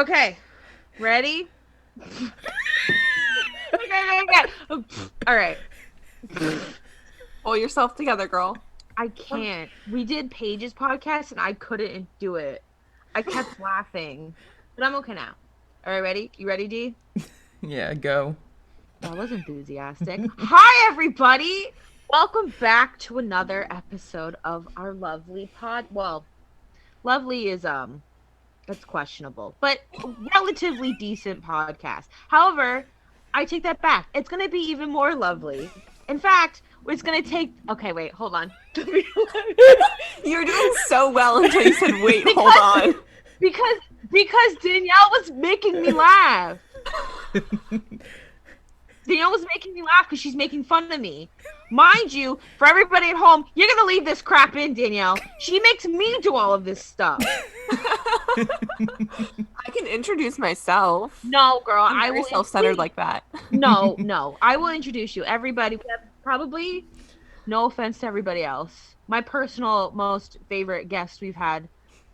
Okay, ready? Okay. All right. Pull yourself together, girl. I can't. We did Paige's podcast and I couldn't do it. I kept laughing, but I'm okay now. All right, ready? You ready, D? Yeah, go. That was enthusiastic. Hi, everybody. Welcome back to another episode of our lovely pod. Well, lovely is that's questionable, but relatively decent podcast. However, I take that back. It's going to be even more lovely. In fact, it's going to take. Okay, wait, hold on. You're doing so well until you said, wait, hold on. Because Danielle was making me laugh. Danielle was making me laugh because she's making fun of me. Mind you, for everybody at home, you're going to leave this crap in, Danielle. She makes me do all of this stuff. I can introduce myself. No, girl. I'm very self-centered like that. No. I will introduce you. Everybody, we have probably, no offense to everybody else, my personal most favorite guest we've had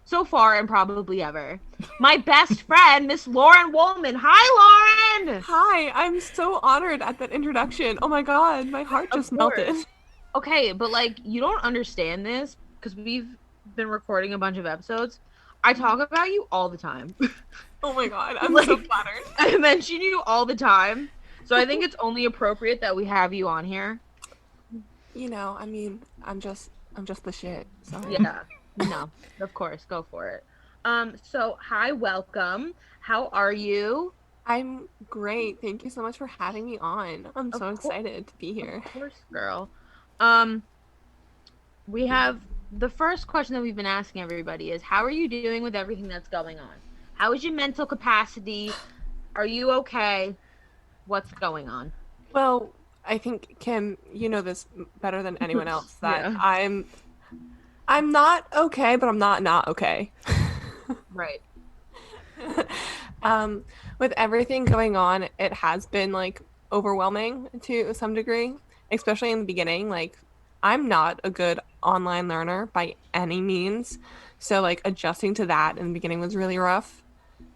so far and probably ever. My best friend, Miss Lauren Wollman. Hi, Lauren! Hi, I'm so honored at that introduction. Oh my god, my heart just melted. Okay, but you don't understand this because we've been recording a bunch of episodes. I talk about you all the time. Oh my god, I'm so flattered. I mention you all the time. So I think it's only appropriate that we have you on here. You know, I mean, I'm just the shit. So. Yeah. No, of course, go for it. So hi, welcome. How are you? I'm great. Thank you so much for having me on. I'm so excited to be here. Of course, girl. We have the first question that we've been asking everybody is, how are you doing with everything that's going on? How is your mental capacity? Are you okay? What's going on? Well, I think, Kim, you know this better than anyone else, that Yeah. I'm not okay, but I'm not okay. Right. With everything going on, it has been overwhelming to some degree, especially in the beginning. I'm not a good online learner by any means, so adjusting to that in the beginning was really rough.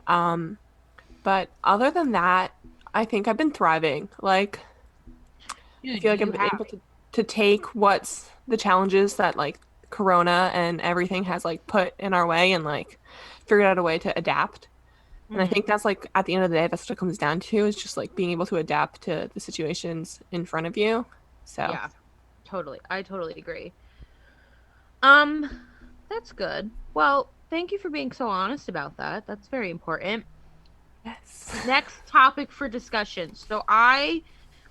But other than that, I think I've been thriving. Dude, I feel like I've been able to take what's the challenges that Corona and everything has put in our way and figured out a way to adapt. And I think that's at the end of the day, that's what it comes down to, is just being able to adapt to the situations in front of you. So yeah, totally. I totally agree. That's good. Well, thank you for being so honest about that. That's very important. yes. Next topic for discussion.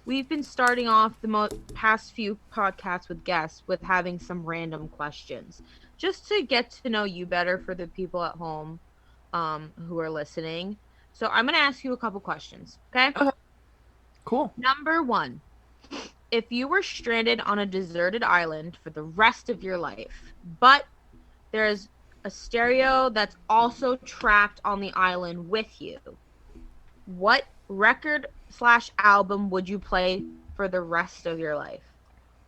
We've been starting off the past few podcasts with guests with having some random questions, just to get to know you better for the people at home, who are listening. So I'm gonna ask you a couple questions. Okay. Cool. Number 1, if you were stranded on a deserted island for the rest of your life, but there's a stereo that's also trapped on the island with you, what record/album would you play for the rest of your life?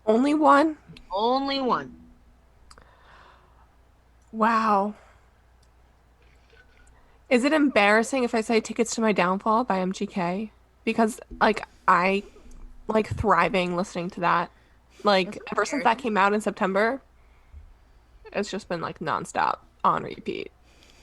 Only one? Only one. Wow. Is it embarrassing if I say Tickets to My Downfall by MGK? Because I thriving listening to that. Ever since that came out in September, it's just been nonstop on repeat.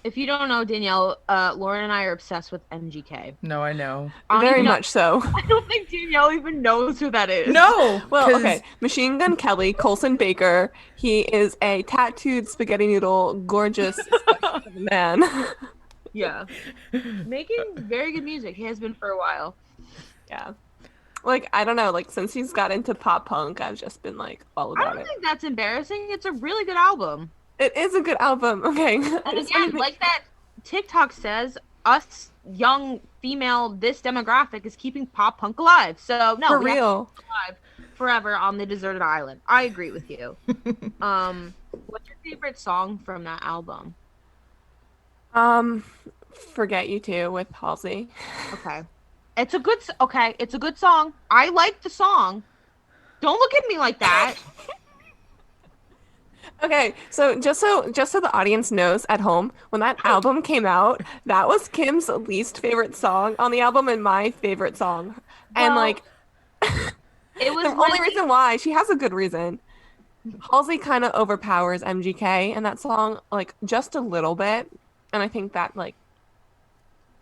If you don't know, Danielle, Lauren and I are obsessed with MGK. No, I know. Very much so. I don't think Danielle even knows who that is. No! Well, okay. Machine Gun Kelly, Colson Baker. He is a tattooed spaghetti noodle, gorgeous man. Yeah. Making very good music. He has been for a while. Yeah. I don't know. Since he's got into pop punk, I've just been all about it. I don't think that's embarrassing. It's a really good album. It is a good album. Okay. And again, like that TikTok says, us young female, this demographic is keeping pop punk alive. So no, for real, alive forever on the deserted island. I agree with you. What's your favorite song from that album? Forget You Too with Halsey. Okay. It's a good song. I like the song. Don't look at me like that. Okay, so the audience knows at home, when that album came out, that was Kim's least favorite song on the album and my favorite song. And Well, like it the was only when reason why, she has a good reason. Halsey kind of overpowers MGK in that song like just a little bit, and I think that like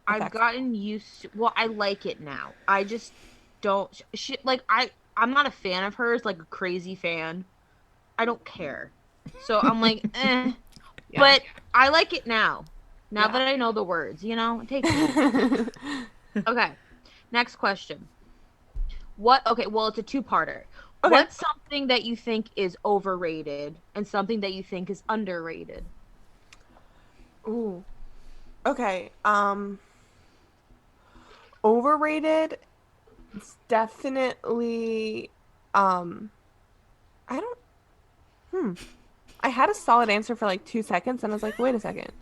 I've affects gotten used to, well, I like it now. I just don't like I'm not a fan of hers, like a crazy fan. I don't care. So I'm like, eh, yeah. but I like it now. Now Yeah. that I know the words, it takes me a minute. Okay. Next question. Okay, well, it's a two-parter. Okay. What's something that you think is overrated and something that you think is underrated? Ooh. Okay. Overrated. It's definitely um I don't hmm. I had a solid answer for like 2 seconds and I was like, wait a second.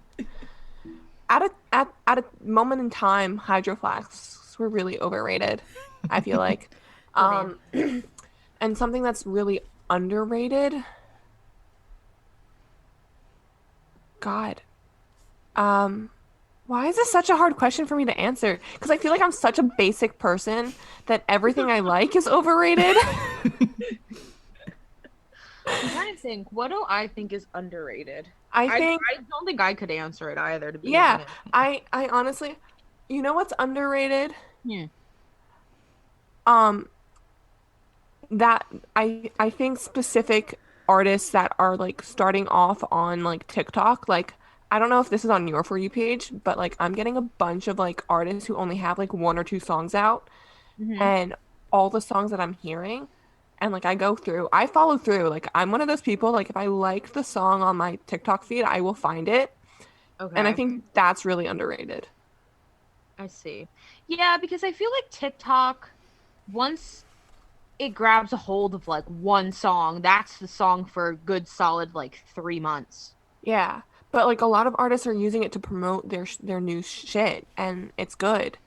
At a moment in time, hydro flasks were really overrated, I feel like. Good answer. Um and something that's really underrated. God. Um why is this such a hard question for me to answer? Because I feel like I'm such a basic person that everything I like is overrated. I'm trying to think. What do I think is underrated? I I think, I don't think I could answer it either, to be yeah, honest. I honestly, you know what's underrated? Hmm. Um, that I think specific artists that are like starting off on like TikTok, like I don't know if this is on your For You page, but like I'm getting a bunch of like artists who only have like one or two songs out, Hmm. and all the songs that I'm hearing, and like I follow through. Like I'm one of those people, like if I like the song on my TikTok feed, I will find it, and I Okay, think that's really underrated. I see. Yeah, because I feel like TikTok, once it grabs a hold of like one song, that's the song for a good solid like 3 months. Yeah, but like a lot of artists are using it to promote their new shit, and it's good.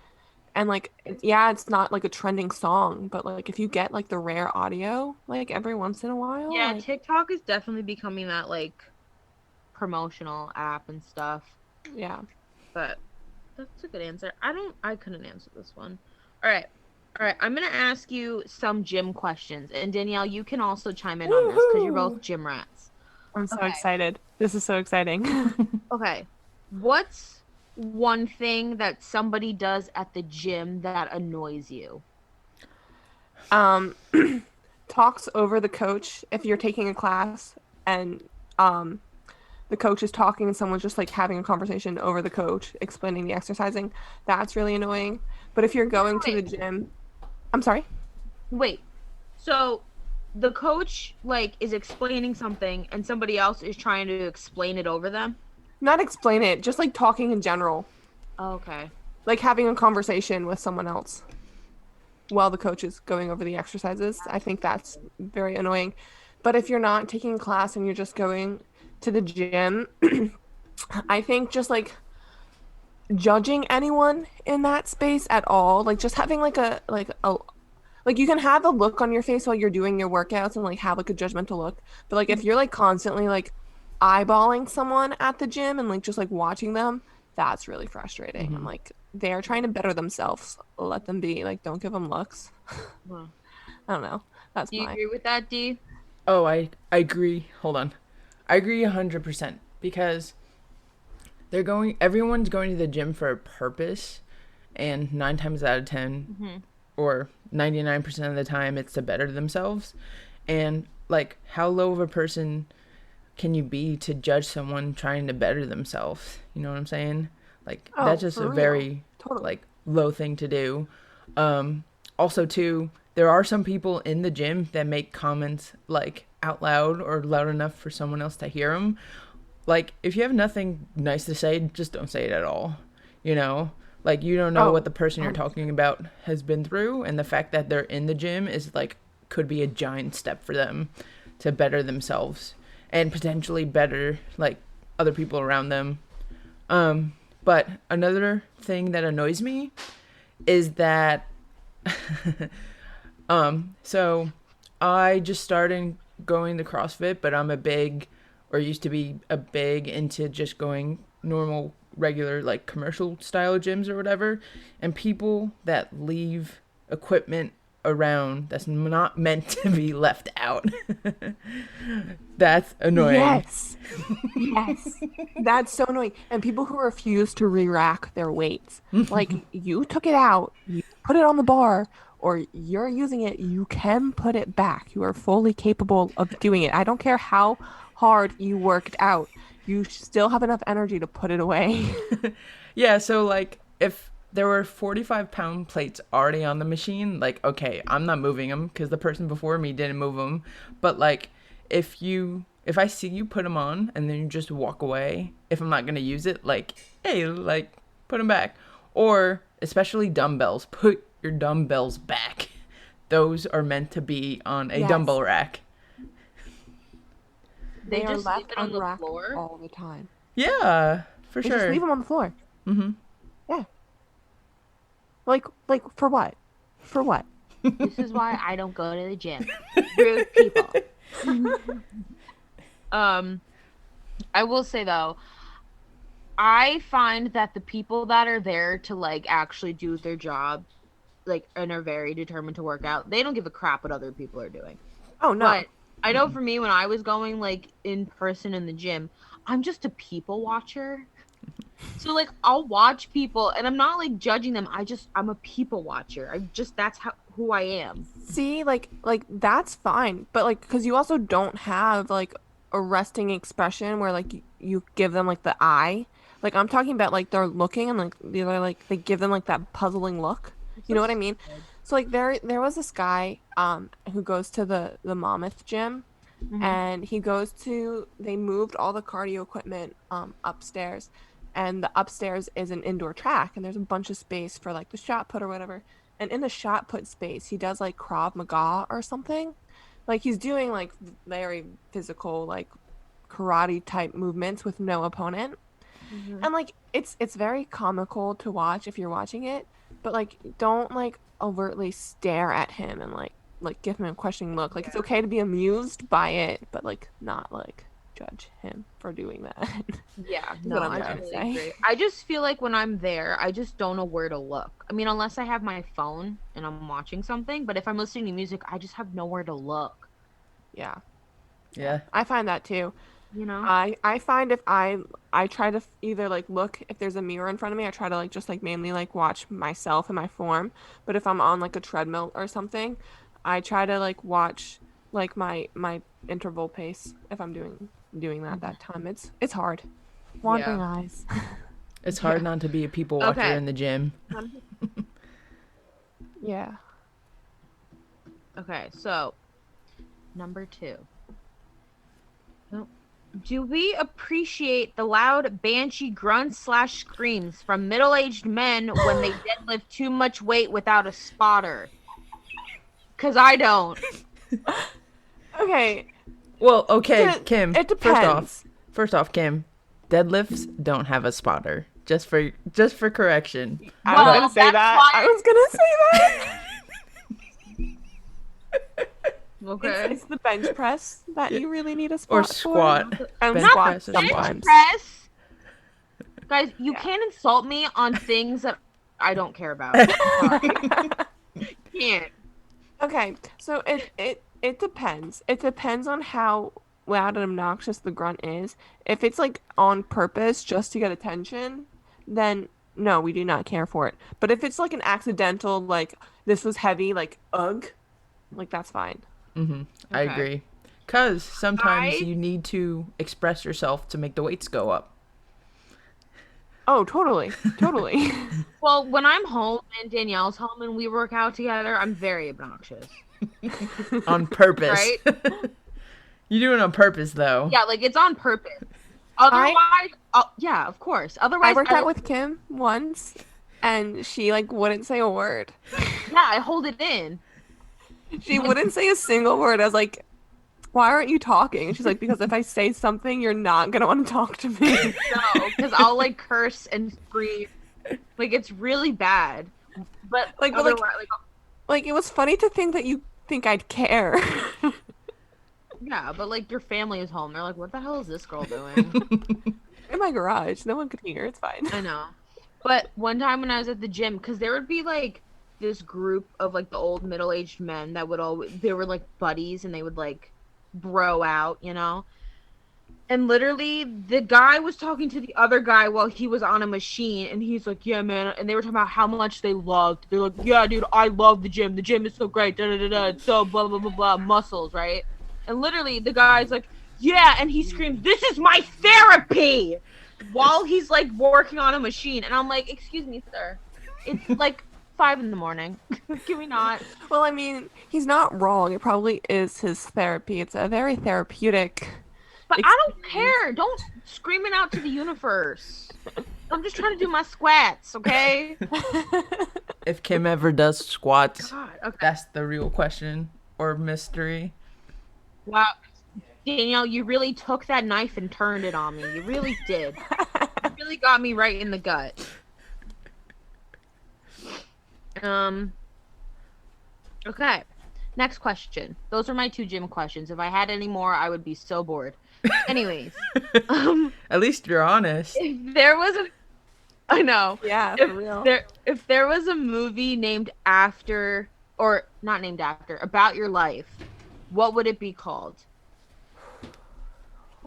And like, yeah, it's not like a trending song, but like if you get like the rare audio, like every once in a while, Yeah, like TikTok is definitely becoming that like promotional app and stuff. yeah. But that's a good answer. I couldn't answer this one. All right. All right, I'm gonna ask you some gym questions, and Danielle, you can also chime in on this because you're both Woohoo! gym rats. I'm so Okay. excited. This is so exciting. Okay. What's one thing that somebody does at the gym that annoys you? Um, talks over the coach if you're taking a class and um the coach is talking and someone's just like having a conversation over the coach explaining the exercising. That's really annoying. But if you're going to the Wait, gym, I'm sorry. wait. So the coach like is explaining something and somebody else is trying to explain it over them? Not explain it, just like talking in general, Okay. like having a conversation with someone else while the coach is going over the exercises. I think that's very annoying. But if you're not taking a class and you're just going to the gym, I think just like judging anyone in that space at all, like just having like you can have a look on your face while you're doing your workouts and like have like a judgmental look. But like if you're like constantly like eyeballing someone at the gym and like just like watching them, that's really frustrating. I'm Hmm. like they're trying to better themselves. Let them be. Like don't give them looks. Well, I don't know. That's do you my agree with that, D? Oh, I agree. Hold on. I agree 100% because everyone's going to the gym for a purpose, and 9 times out of 10 Hmm. or 99% of the time it's to better themselves. And like how low of a person can you be to judge someone trying to better themselves? You know what I'm saying? Like that's oh, just a for real. very Totally. like low thing to do. Also too, there are some people in the gym that make comments like out loud or loud enough for someone else to hear them. Like if you have nothing nice to say, just don't say it at all. You know? Like you don't know what Oh, the person you're 100%. talking about has been through, and the fact that they're in the gym is like could be a giant step for them to better themselves and potentially better like other people around them. But another thing that annoys me is that so I just started going to CrossFit, but I'm a big or used to be a big into just going normal, regular, like commercial style gyms or whatever. And people that leave equipment around that's not meant to be left out. That's annoying. Yes. Yes. That's so annoying. And people who refuse to re-rack their weights. Like, you took it out, you put it on the bar, or you're using it, you can put it back. You are fully capable of doing it. I don't care how hard you worked out. You still have enough energy to put it away. Yeah, so like if there were 45-pound plates already on the machine, like, okay, I'm not moving them because the person before me didn't move them. But like if I see you put them on and then you just walk away, if I'm not going to use it, like, hey, like, put them back. Or especially dumbbells, put your dumbbells back. Those are meant to be on a Yes. dumbbell rack. They are just left leave it on the unracked floor. all the time. Yeah, for They just sure. leave them on the floor. Mm-hmm. Yeah. Like for what? For what? This is why I don't go to the gym. Rude people. I will say though, I find that the people that are there to like actually do their job, like, and are very determined to work out, they don't give a crap what other people are doing. Oh no. But I know for me, when I was going like in person in the gym, I'm just a people watcher. So like I'll watch people and I'm not like judging them. I'm a people watcher. That's who I am. See, like that's fine, but like because you also don't have like a resting expression where like you give them like the eye. Like I'm talking about like they're looking and like they're like they give them like that puzzling look. You know what I mean? So like there was this guy who goes to the Monmouth gym, and they moved all the cardio equipment upstairs, and the upstairs is an indoor track, and there's a bunch of space for like the shot put or whatever. And in the shot put space, he does like Krav Maga or something. Like he's doing like very physical like karate type movements with no opponent. And like it's very comical to watch if you're watching it, but like don't like overtly stare at him and like give him a questioning look. Like it's okay to be amused by it, but like not like judge him for doing that. Yeah, Is no, what I'm I trying to totally say. agree. I just feel like when I'm there, I just don't know where to look. I mean, unless I have my phone and I'm watching something, but if I'm listening to music, I just have nowhere to look. Yeah. Yeah. I find that too. You know? I find if I try to either like look if there's a mirror in front of me, I try to like just like mainly like watch myself and my form. But if I'm on like a treadmill or something, I try to like watch like my interval pace if I'm doing that time. It's hard. Wandering Yeah. eyes. It's hard not to be a people watcher Okay. in the gym. Yeah. Okay, so number 2. Do we appreciate the loud banshee grunts / screams from middle-aged men when they deadlift too much weight without a spotter? Because I don't. Okay. Well, okay, It- Kim. it depends. First off, Kim, deadlifts don't have a spotter. Just for correction. I Well, was gonna say that's that. why- I was gonna say that. Okay. It's the bench press that you really need a spot Or for. squat. And Bench squat press or Bench squat. sometimes. press. Guys, you Yeah. can't insult me on things that I don't care about. Sorry. Can't. Okay, so it depends. It depends on how loud and obnoxious the grunt is. If it's like on purpose just to get attention, then no, we do not care for it. But if it's like an accidental, like this was heavy, like ugh, like that's fine. I Okay. agree. Because sometimes I- you need to express yourself to make the weights go up. Oh, totally, totally. Well, when I'm home and Danielle's home and we work out together, I'm very obnoxious. On purpose. Right? You do it on purpose, though. Yeah, like it's on purpose. Otherwise, yeah, of course. Otherwise, I worked out with Kim once, and she like wouldn't say a word. Yeah, I hold it in. She wouldn't say a single word. I was like, why aren't you talking? And she's like, because if I say something, you're not gonna want to talk to me. No, because I'll like curse and scream. Like it's really bad. But Like, but, otherwise, like it was funny to think that you think I'd care. Yeah, but like your family is home. They're like, what the hell is this girl doing? In my garage. No one could hear. It's fine. I know. But one time when I was at the gym, because there would be like this group of like the old middle-aged men that would always, they were like buddies and they would like bro out, you know? And literally, the guy was talking to the other guy while he was on a machine, and he's like, "Yeah, man." And they were talking about how much they loved. They're like, "Yeah, dude, I love the gym. The gym is so great. Da da da da. It's so blah blah blah blah. Muscles, right?" And literally, the guy's like, "Yeah," and he screams, "This is my therapy," while he's like working on a machine. And I'm like, "Excuse me, sir. It's like 5 in the morning. Can we not?" Well, I mean, he's not wrong. It probably is his therapy. It's a very therapeutic But I don't experience. care. Don't scream it out to the universe. I'm just trying to do my squats, okay? If Kim ever does squats, God, okay. that's the real question or mystery. Wow. Danielle, you really took that knife and turned it on me. You really did. You really got me right in the gut. Okay. Next question. Those are my 2 gym questions. If I had any more, I would be so bored. Anyways, At least you're honest. if there was a I know. Yeah, for real. If there was a movie named after or not named after, about your life, what would it be called?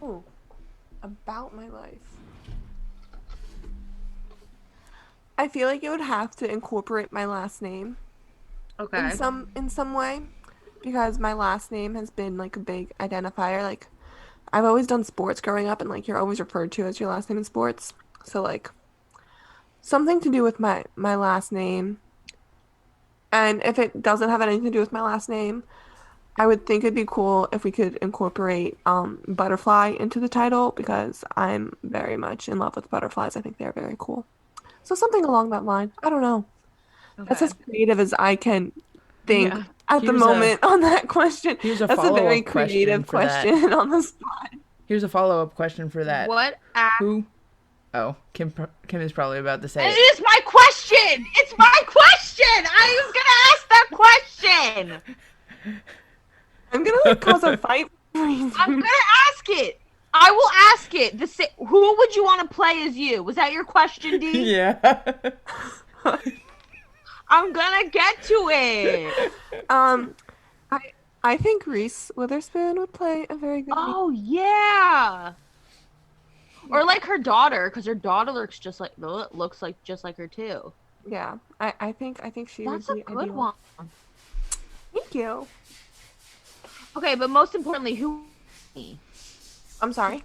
Oh, about my life. I feel like it would have to incorporate my last name Okay. in some way because my last name has been like a big identifier. Like I've always done sports growing up and like you're always referred to as your last name in sports. So like something to do with my last name. And if it doesn't have anything to do with my last name, I would think it'd be cool if we could incorporate butterfly into the title because I'm very much in love with butterflies. I think they're very cool. So something along that line. I don't know. That's Okay. as creative as I can think Yeah. at the Here's a- moment on that question. Here's a That's a very follow-up question creative for that. question on the spot. Here's a follow-up question for that. What act Who? Oh, Kim is probably about to say It it. is my question. It's my question. I was gonna ask that question. I'm gonna like cause a fight. I'm gonna ask it. I will ask it. Who would you want to play as you? Was that your question, D? Yeah. I'm gonna get to it. um, I think Reese Witherspoon would play a very good. Oh yeah. Or like her daughter, because her daughter looks just like her too. Yeah, I think she That's would a be good ideal. one. Thank you. Okay, but most importantly, who? Me? I'm sorry.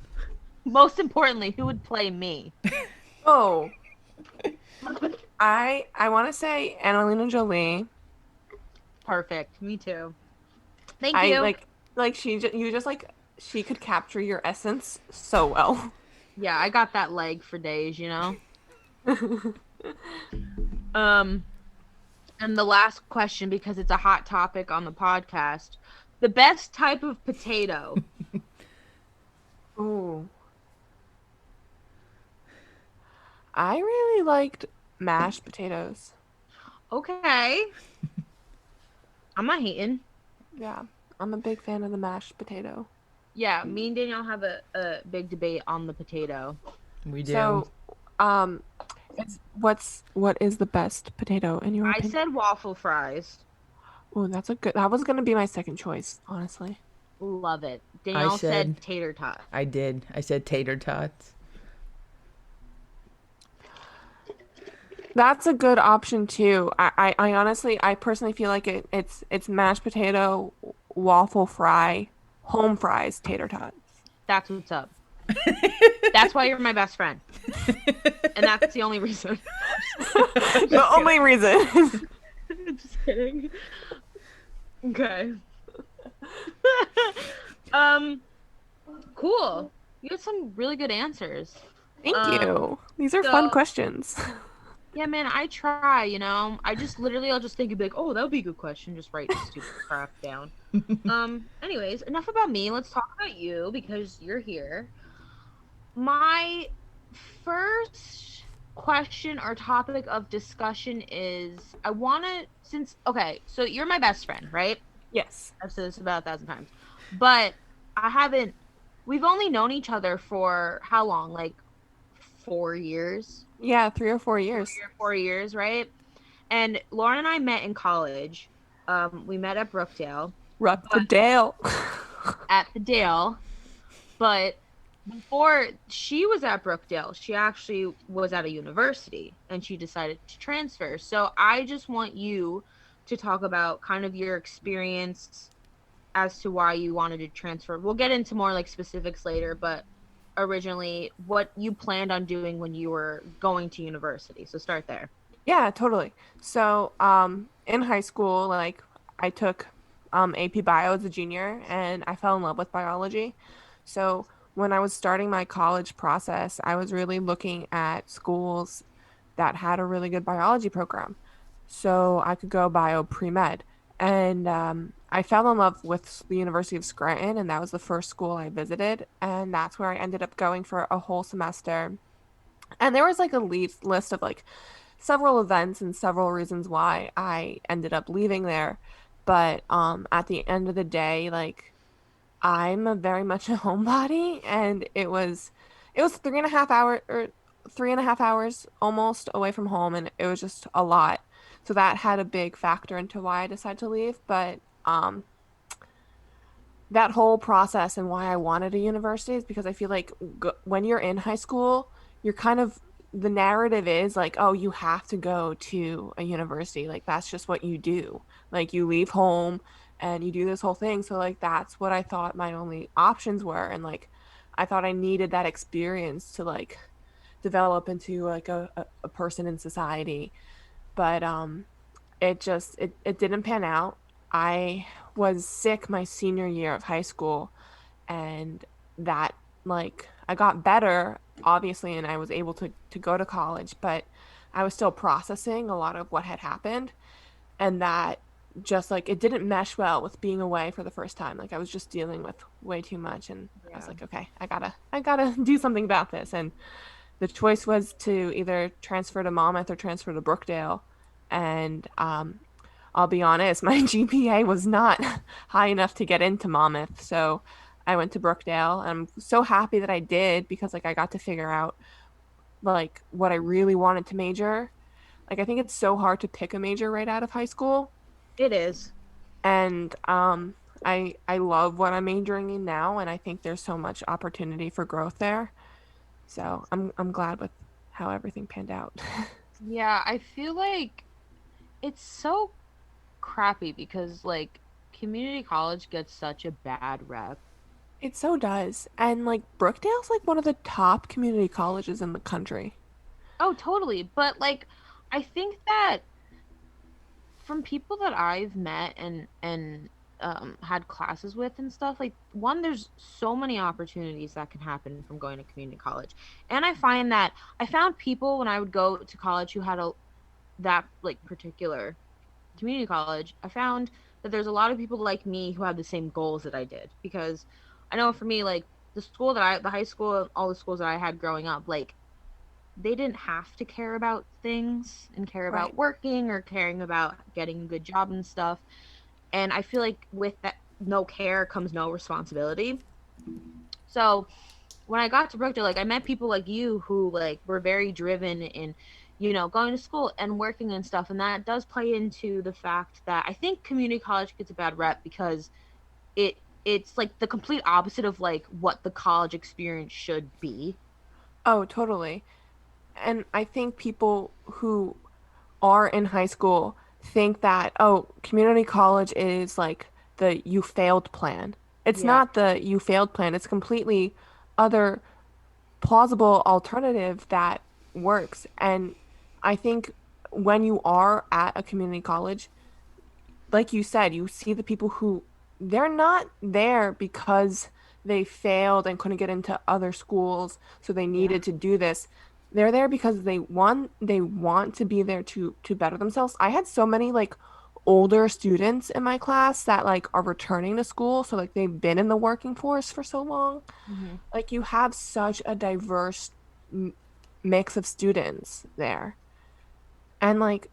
Most importantly, who would play me? Oh, I want to say Annalena Jolie. Perfect. Me too. Thank I you. like you just like she could capture your essence so well. Yeah, I got that leg for days, you know. And the last question, because it's a hot topic on the podcast, the best type of potato. Ooh. I really liked mashed potatoes. Okay. I'm not hating. Yeah, I'm a big fan of the mashed potato. Yeah, me and Danielle have a big debate on the potato. We do. So, um, what is the best potato in your I opinion? said waffle fries. Oh, that's a good. That was gonna be my second choice, honestly. Love it. Danielle said said- tater tot. I did. I said tater tots. That's a good option too. I honestly, I personally feel like it's mashed potato, waffle fry, home fries, tater tots. That's what's up. That's why you're my best friend. And that's the only reason. The only reason. Just kidding. Okay. Cool. You had some really good answers. Thank you. These are fun questions. Yeah, man, I try, you know. I'll just think and be like, oh, that would be a good question. Just write stupid crap down. Anyways, enough about me. Let's talk about you because you're here. My first question or topic of discussion is so you're my best friend, right? Yes. I've said this about 1,000 times. But I haven't. We've only known each other for how long? Like 4 years, Yeah, three3 or 4 years. or 4 years, right? And Lauren and I met in college. We met at Brookdale, Ruck the but Dale. at the Dale. But before she was at Brookdale, she actually was at a university and she decided to transfer. So I just want you to talk about kind of your experience as to why you wanted to transfer. We'll get into more like specifics later, but originally what you planned on doing when you were going to university. So start there. Yeah, totally. So, in high school, like I took AP Bio as a junior and I fell in love with biology. So, when I was starting my college process, I was really looking at schools that had a really good biology program. So, I could go bio pre-med. And I fell in love with the University of Scranton, and that was the first school I visited. And that's where I ended up going for a whole semester. And there was like a list of like several events and several reasons why I ended up leaving there. But at the end of the day, like I'm a very much a homebody, and it was 3.5 hour or 3.5 hours almost away from home, and it was just a lot. So that had a big factor into why I decided to leave. But that whole process and why I wanted a university is because I feel like when you're in high school, you're kind of the narrative is like, oh, you have to go to a university. Like that's just what you do. Like you leave home and you do this whole thing. So like that's what I thought my only options were. And like I thought I needed that experience to like develop into like a person in society. But it didn't pan out. I was sick my senior year of high school, and that like I got better obviously, and I was able to go to college, but I was still processing a lot of what had happened, and that just like it didn't mesh well with being away for the first time. Like I was just dealing with way too much, and I was Yeah. like, okay, I gotta do something about this. And the choice was to either transfer to Monmouth or transfer to Brookdale. And I'll be honest, my GPA was not high enough to get into Monmouth. So I went to Brookdale. I'm so happy that I did because like I got to figure out like what I really wanted to major. Like I think it's so hard to pick a major right out of high school. It is. And I love what I'm majoring in now, and I think there's so much opportunity for growth there. So I'm glad with how everything panned out. Yeah, I feel like it's so crappy because like community college gets such a bad rep. It so does. And like Brookdale's like one of the top community colleges in the country. Oh, totally. But like I think that from people that I've met and had classes with and stuff, like one, there's so many opportunities that can happen from going to community college. And I find that I found people when I would go to college who had a that like particular community college, I found that there's a lot of people like me who have the same goals that I did. Because I know for me, like the high school, all the schools that I had growing up, like they didn't have to care about things and care about Right. working or caring about getting a good job and stuff. And I feel like with that no care comes no responsibility. So when I got to Brookdale, like I met people like you who like were very driven in, going to school and working and stuff. And that does play into the fact that I think community college gets a bad rep because it's like the complete opposite of like what the college experience should be. Oh, totally. And I think people who are in high school think that, oh, community college is like the you failed plan. It's Yeah. not the you failed plan. It's completely other plausible alternative that works. And I think when you are at a community college, like you said, you see the people who they're not there because they failed and couldn't get into other schools, so they Yeah. needed to do this. They're there because they want to be there to better themselves. I had so many like older students in my class that like are returning to school, so like they've been in the working force for so long. Hmm. Like you have such a diverse m mix of students there. And like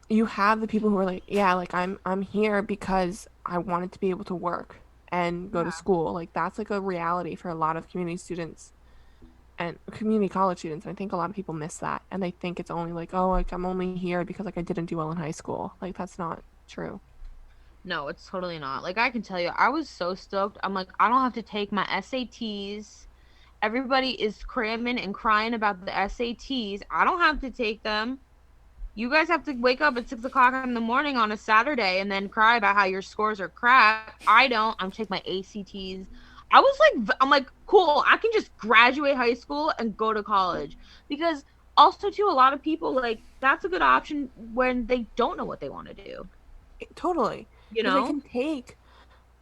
you have the people who are like, yeah, like I'm here because I wanted to be able to work. and go to Yeah. school. Like that's like a reality for a lot of community students and community college students. And I think a lot of people miss that, and they think it's only like, oh, like I'm only here because like I didn't do well in high school. Like that's not true. No, it's totally not. Like I can tell you, I was so stoked. I'm like, I don't have to take my SATs. Everybody is cramming and crying about the SATs. I don't have to take them. You guys have to wake up at 6 o'clock in the morning on a Saturday and then cry about how your scores are crap. I don't. I'm taking my ACTs. I was like, I'm like, cool. I can just graduate high school and go to college because also too, a lot of people like that's a good option when they don't know what they want to do. Totally, You because they know? can take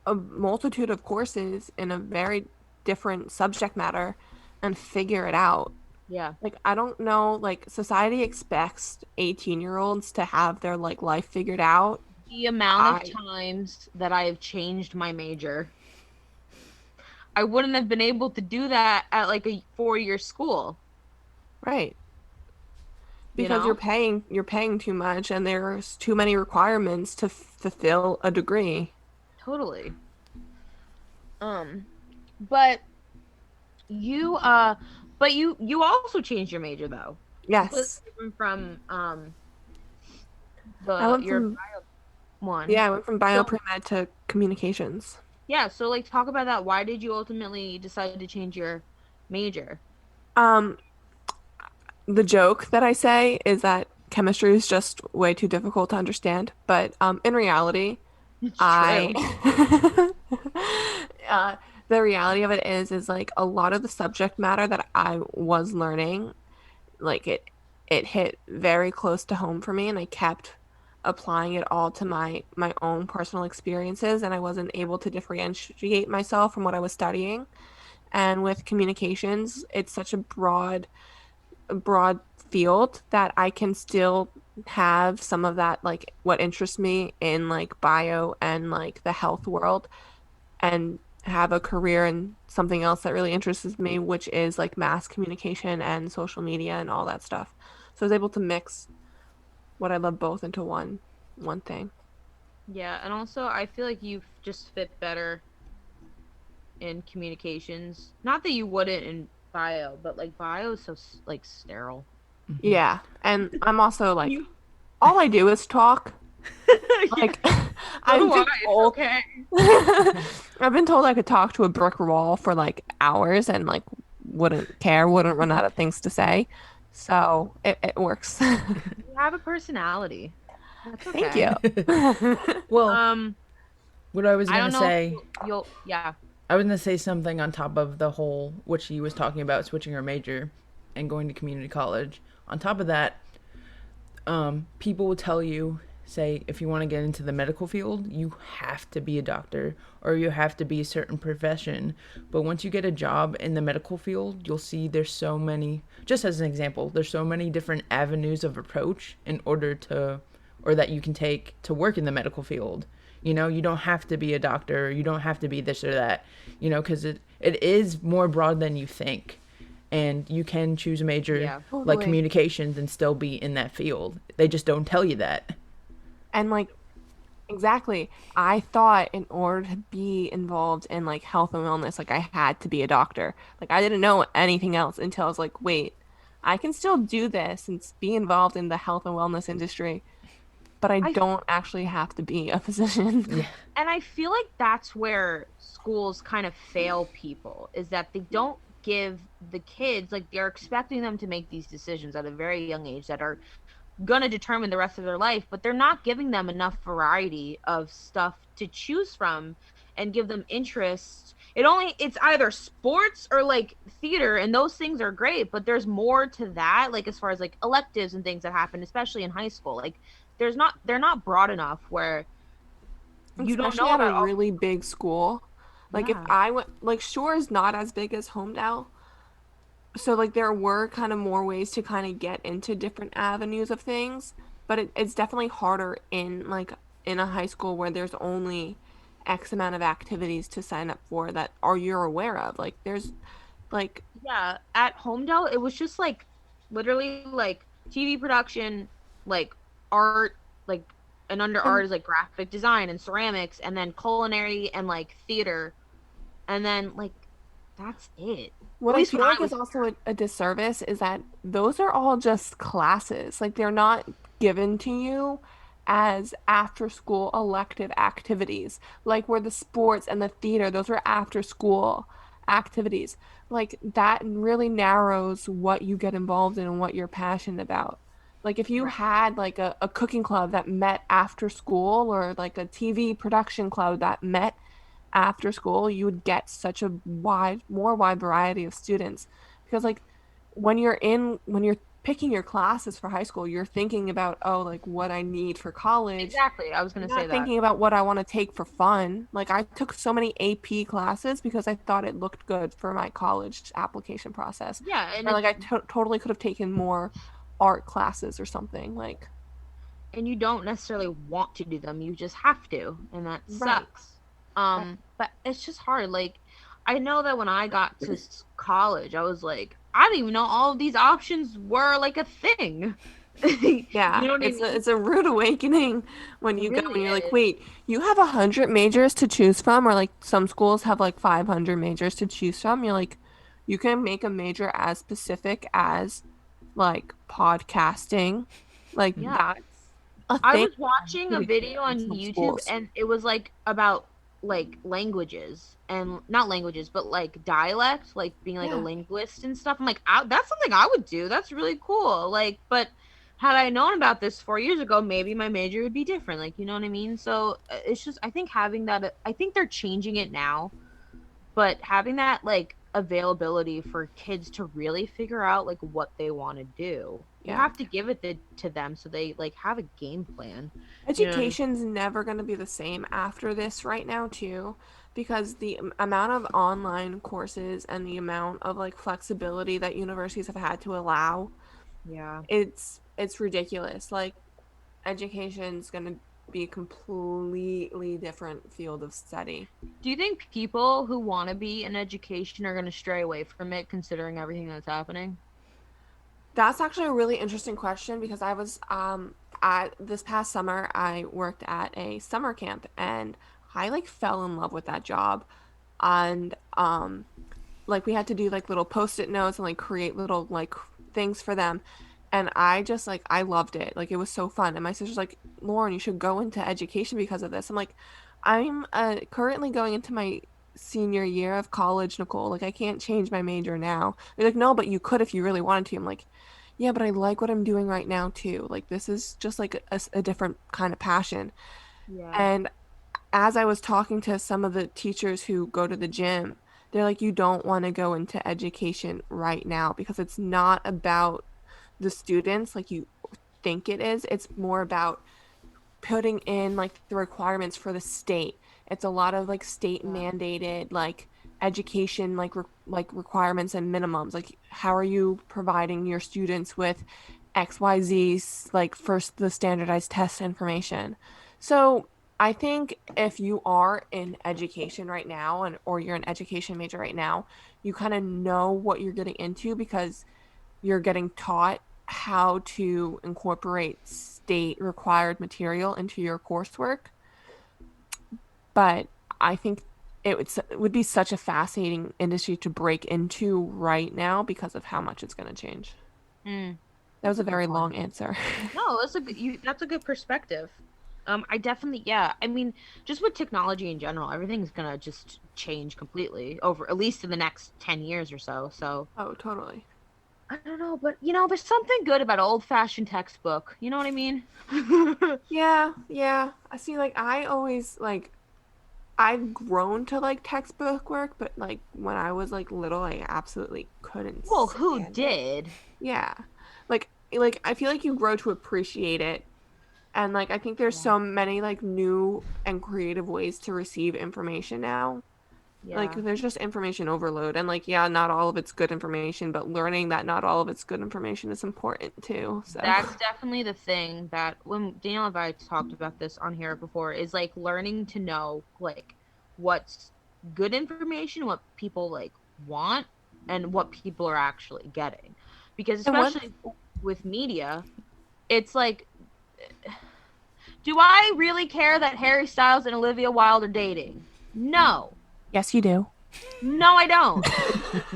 a multitude of courses in a very different subject matter and figure it out. Yeah. Like I don't know, like society expects 18-year-olds to have their like life figured out. The amount of I times that I have changed my major, I wouldn't have been able to do that at like a 4 year school, right. you Because know? you're paying too much and there's too many requirements to fulfill a degree. Totally. Um, but you but you also changed your major though. Completely Yes. different from I the went your from bio one. yeah, I went from bio So pre-med to communications. yeah, so like talk about that. Why did you ultimately decide to change your major? Um, the joke that I say is that chemistry is just way too difficult to understand, but in reality, It's I true. uh, the reality of it is like a lot of the subject matter that I was learning, like it hit very close to home for me, and I kept applying it all to my own personal experiences, and I wasn't able to differentiate myself from what I was studying. And with communications, it's such a broad field that I can still have some of that, like what interests me in like bio and like the health world, and have a career in something else that really interests me, which is like mass communication and social media and all that stuff. So I was able to mix what I love both into one thing. Yeah, and also I feel like you just fit better in communications. Not that you wouldn't in bio, but like bio is so like sterile. Yeah. And I'm also like You all I do is talk. yeah, Like so I've do I. been It's told okay. I've been told I could talk to a brick wall for like hours and like wouldn't care, wouldn't run out of things to say. So it works. You have a personality. That's Thank okay. you. Well, Um, what I was I gonna don't know if say, you'll yeah. I was gonna say something on top of the whole, which she was talking about switching her major and going to community college. On top of that, people will tell you, say, if you want to get into the medical field, you have to be a doctor or you have to be a certain profession. But once you get a job in the medical field, you'll see there's so many, just as an example, there's so many different avenues of approach in order to, or that you can take to work in the medical field. You know, you don't have to be a doctor, you don't have to be this or that, you know, because it is more broad than you think, and you can choose a major Yeah. like Totally. communications and still be in that field. They just don't tell you that. And like exactly, I thought in order to be involved in like health and wellness, like I had to be a doctor. Like I didn't know anything else until I was like, wait, I can still do this and be involved in the health and wellness industry, but I I don't actually have to be a physician. Yeah. and I feel like that's where schools kind of fail people is that they don't give the kids like they're expecting them to make these decisions at a very young age that are going to determine the rest of their life, but they're not giving them enough variety of stuff to choose from and give them interest. It's either sports or like theater, and those things are great, but there's more to that, like as far as like electives and things that happen, especially in high school. Like they're not broad enough where you don't Especially know at a about all. really big school. Like if Yeah. I went, like Shore is not as big as Homedale, so like there were kind of more ways to kind of get into different avenues of things, but it's definitely harder in like in a high school where there's only X amount of activities to sign up for that are you're aware of. Like there's like Yeah, at Homedale, it was just like literally like TV production, like art, like and under And art is like graphic design and ceramics, and then culinary and like theater, and then like that's it. what At I least when feel I like is was also a disservice is that those are all just classes. Like they're not given to you as after school elective activities. Like where the sports and the theater, those are after school activities. Like that really narrows what you get involved in and what you're passionate about. Like if you right. had like a cooking club that met after school or like a TV production club that met after school, you would get such a more wide variety of students. Because like when you're picking your classes for high school, you're thinking about, oh, like what I need for college. Exactly. I was gonna You're say not that. thinking about what I want to take for fun. Like I took so many AP classes because I thought it looked good for my college application process. Yeah, and Or like it's I totally could have taken more art classes or something. Like, and you don't necessarily want to do them, you just have to, and that right. sucks. Right. But it's just hard. Like I know that when I got to college, I was like, I didn't even know all of these options were like a thing. You Yeah, know what I mean? it's a rude awakening when It you go really and you're like, is. wait, you have 100 majors to choose from, or like some schools have like 500 majors to choose from. You're like, you can make a major as specific as like podcasting, like Yeah. that's a I thing was watching a to video expand in on some YouTube, schools. and it was like about like languages, and not languages, but like dialect, like being like a Yeah, linguist and stuff. I'm like, that's something I would do. That's really cool. Like, but had I known about this 4 years ago, maybe my major would be different. Like, you know what I mean? So it's just, I think having that, I think they're changing it now, but having that like availability for kids to really figure out like what they want to do, you yeah. have to give it to them so they like have a game plan. You know what I mean? Education's never going to be the same after this right now, too, because the amount of online courses and the amount of like flexibility that universities have had to allow, Yeah. it's ridiculous. Like education's going to be a completely different field of study. Do you think people who want to be in education are going to stray away from it considering everything that's happening? That's actually a really interesting question because I was at this past summer I worked at a summer camp and I like fell in love with that job and like we had to do like little post-it notes and like create little like things for them and I just like I loved it. Like it was so fun. And my sister's like, "Lauren, you should go into education because of this." I'm like, "I'm currently going into my senior year of college, Nicole. Like I can't change my major now." They're like, "No, but you could if you really wanted to." I'm like, "Yeah, but I like what I'm doing right now too. Like this is just like a different kind of passion." Yeah. And as I was talking to some of the teachers who go to the gym, they're like, you don't want to go into education right now because it's not about the students like you think it is. It's more about putting in like the requirements for the state. It's a lot of like state Yeah. mandated like education like requirements and minimums. Like how are you providing your students with XYZ like first the standardized test information. So I think if you are in education right now and or you're an education major right now, you kind of know what you're getting into because you're getting taught how to incorporate state required material into your coursework. But I think it would be such a fascinating industry to break into right now because of how much it's going to change. Mm, That that's was a a good very point. long answer. No, that's a good perspective. I definitely, yeah. I mean, just with technology in general, everything's gonna just change completely over at least in the next 10 years or so. So Oh, totally. I don't know, but there's something good about an old-fashioned textbook. You know what I mean? Yeah, yeah. I see, like, I always, like, I've grown to like textbook work, but like when I was like little, I absolutely couldn't Well, who stand it. did? Yeah. Like I feel like you grow to appreciate it. And like I think there's Yeah. so many like new and creative ways to receive information now. Like Yeah. there's just information overload and like yeah, not all of it's good information, but learning that not all of it's good information is important too. So That's definitely the thing that when Daniel and I talked about this on here before is like learning to know like what's good information, what people like want, and what people are actually getting. Because and what especially with media, it's like Do I really care that Harry Styles and Olivia Wilde are dating? No. Yes, you do. No, I don't.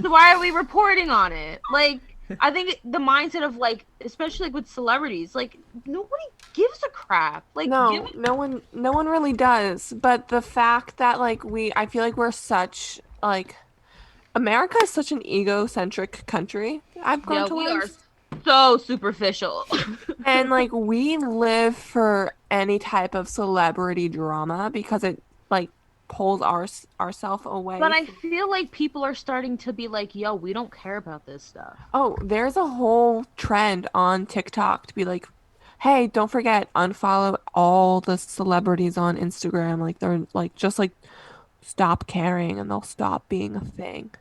So why are we reporting on it? Like, I think the mindset of like, especially like with celebrities, like nobody gives a crap. Like, give No, it. no one really does. But the fact that like I feel like we're such like America is such an egocentric country. I've grown Yeah, to we learn. are so superficial. And like we live for any type of celebrity drama because it like pulls ourself But away I from. feel like people are starting to be like, yo, we don't care about this stuff. Oh, there's a whole trend on TikTok to be like, hey, don't forget unfollow all the celebrities on Instagram. Like they're like just like stop caring and they'll stop being a thing.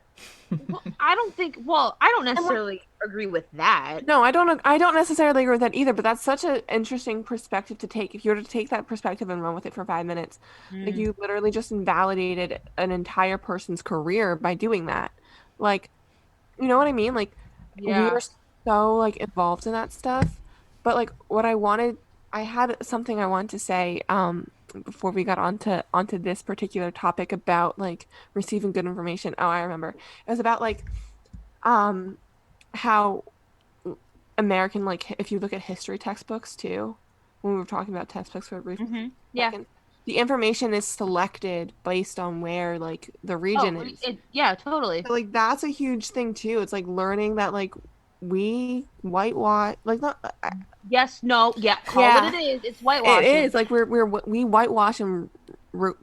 Well, I don't think, well, I don't And like necessarily agree with that. no, I don't necessarily agree with that either, but that's such an interesting perspective to take. If you were to take that perspective and run with it for 5 minutes, like Mm, you literally just invalidated an entire person's career by doing that. Like, you know what I mean? Like we yeah. are so like involved in that stuff. But like what I had something I wanted to say before we got onto this particular topic about like receiving good information. Oh, I remember. It was about like um how American, like if you look at history textbooks too, when we were talking about textbooks for a brief Yeah. second, the information is selected based on where like the region Oh, is. yeah, totally. So, like that's a huge thing too. It's like learning that like we whitewash like not Yes, no, yeah, call it yeah, it is. It's it is whitewashing. like we whitewash and